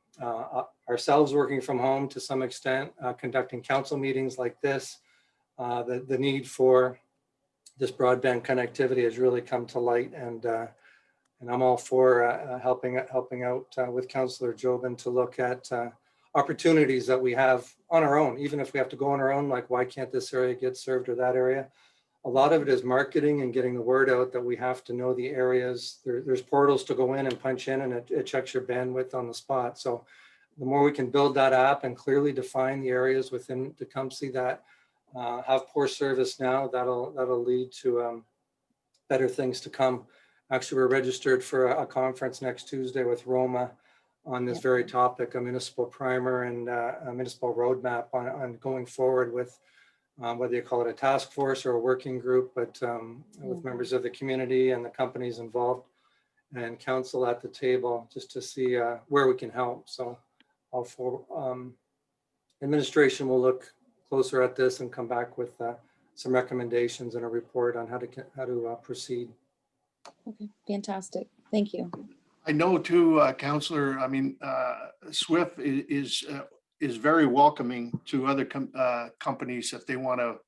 ourselves working from home to some extent, conducting council meetings like this. The need for this broadband connectivity has really come to light, and I'm all for helping out with Councillor Jobin to look at opportunities that we have on our own, even if we have to go on our own, like why can't this area get served or that area? A lot of it is marketing and getting the word out that we have to know the areas. There's portals to go in and punch in, and it checks your bandwidth on the spot. So the more we can build that app and clearly define the areas within Tecumseh that have poor service now, that'll lead to better things to come. Actually, we're registered for a conference next Tuesday with Roma on this very topic, a municipal primer and a municipal roadmap on going forward with whether you call it a task force or a working group, but with members of the community and the companies involved and council at the table, just to see where we can help. So all for administration will look closer at this and come back with some recommendations and a report on how to proceed. Okay, fantastic. Thank you. I know too, Councillor, SWIFT is very welcoming to other companies if they want to,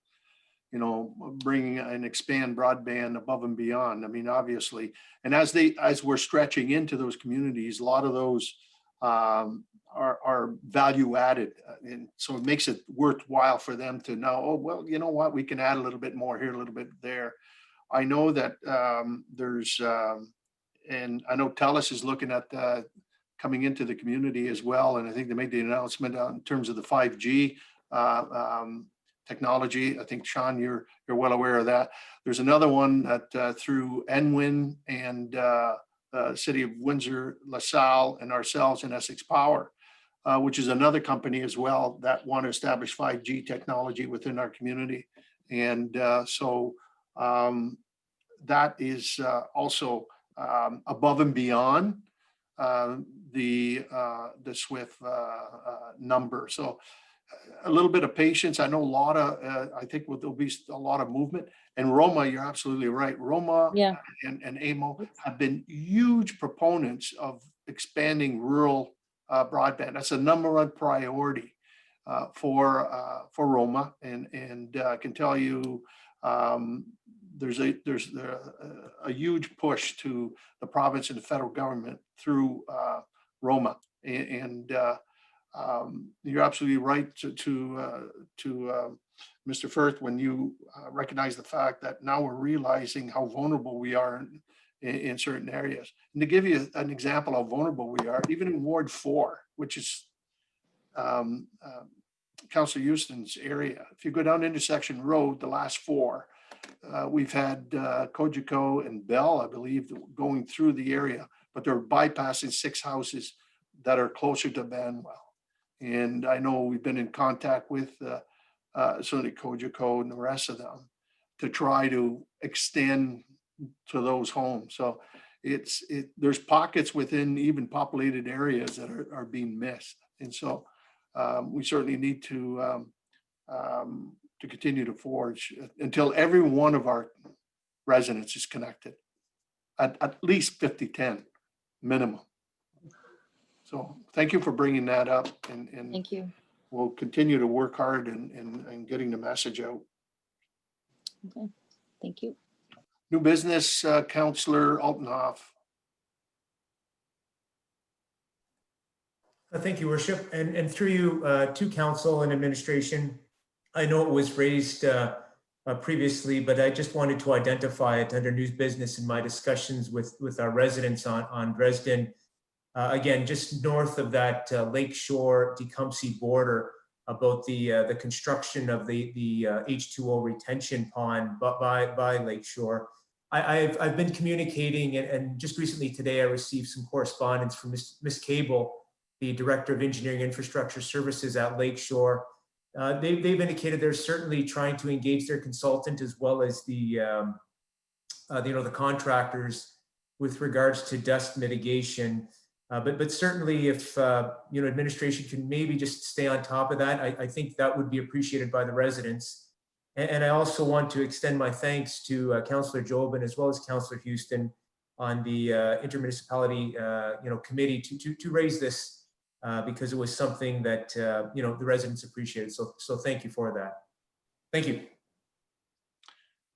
bring and expand broadband above and beyond. Obviously, and as we're stretching into those communities, a lot of those are value added, and so it makes it worthwhile for them to know, oh well, you know what, we can add a little bit more here, a little bit there. I know that there's and I know TELUS is looking at coming into the community as well, and I think they made the announcement in terms of the 5G technology. I think, Sean, you're well aware of that. There's another one that through NWIN and City of Windsor, LaSalle, and ourselves in Essex Power, which is another company as well that want to establish 5G technology within our community. And so that is also above and beyond the SWIFT number. So a little bit of patience. I know a lot of, I think there'll be a lot of movement. And Roma, you're absolutely right. Roma Yeah. and AMO have been huge proponents of expanding rural broadband. That's a number one priority for Roma. And I can tell you, there's a huge push to the province and the federal government through Roma. And you're absolutely right to Mr. Firth when you recognize the fact that now we're realizing how vulnerable we are in certain areas. And to give you an example how vulnerable we are, even in Ward 4, which is Councillor Houston's area, if you go down Intersection Road, the last 4, we've had Cogeco and Bell, I believe, going through the area, but they're bypassing 6 houses that are closer to Banwell. And I know we've been in contact with certainly Cogeco and the rest of them to try to extend to those homes. So there's pockets within even populated areas that are being missed. And so we certainly need to continue to forge until every one of our residents is connected at least 50-10 minimum. So thank you for bringing that up, and Thank you. we'll continue to work hard in getting the message out. Okay, thank you. New business, Councillor Altenhoff. Thank you, Worship. And through you to council and administration, I know it was raised previously, but I just wanted to identify it under news business in my discussions with our residents on Dresden. Again, just north of that Lakeshore Tecumseh border, about the construction of the H2O retention pond by Lakeshore. I've been communicating, and just recently today I received some correspondence from Miss Cable, the Director of Engineering Infrastructure Services at Lakeshore. They've indicated they're certainly trying to engage their consultant as well as the contractors with regards to dust mitigation. But certainly if administration can maybe just stay on top of that, I think that would be appreciated by the residents. And I also want to extend my thanks to Councillor Jobin as well as Councillor Houston on the intermunicipality committee to raise this because it was something that the residents appreciated. So thank you for that. Thank you.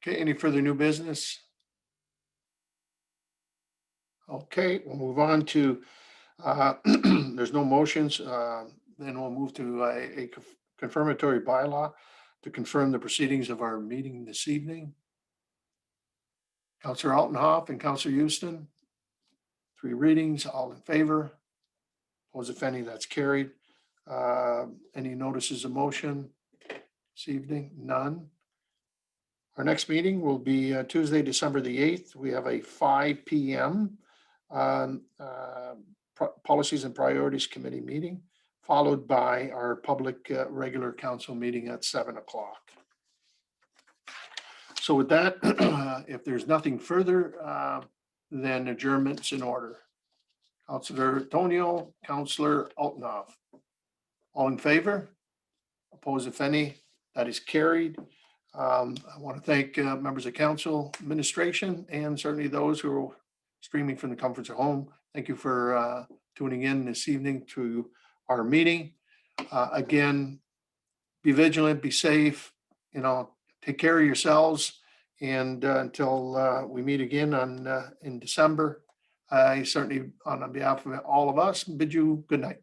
Okay, any further new business? Okay, we'll move on to there's no motions. Then we'll move to a confirmatory bylaw to confirm the proceedings of our meeting this evening. Councillor Altenhoff and Councillor Houston, 3 readings, all in favor. Opposed, if any, that's carried. Any notices of motion this evening? None. Our next meeting will be Tuesday, December the 8th. We have a 5 p.m. Policies and Priorities Committee meeting, followed by our public regular council meeting at 7 o'clock. So with that, if there's nothing further, then adjournment's in order. Councillor Tonio, Councillor Altenhoff. All in favor? Opposed, if any? That is carried. I want to thank members of council, administration, and certainly those who are streaming from the comforts of home. Thank you for tuning in this evening to our meeting. Again, be vigilant, be safe, take care of yourselves. And until we meet again in December, I certainly, on behalf of all of us, bid you good night.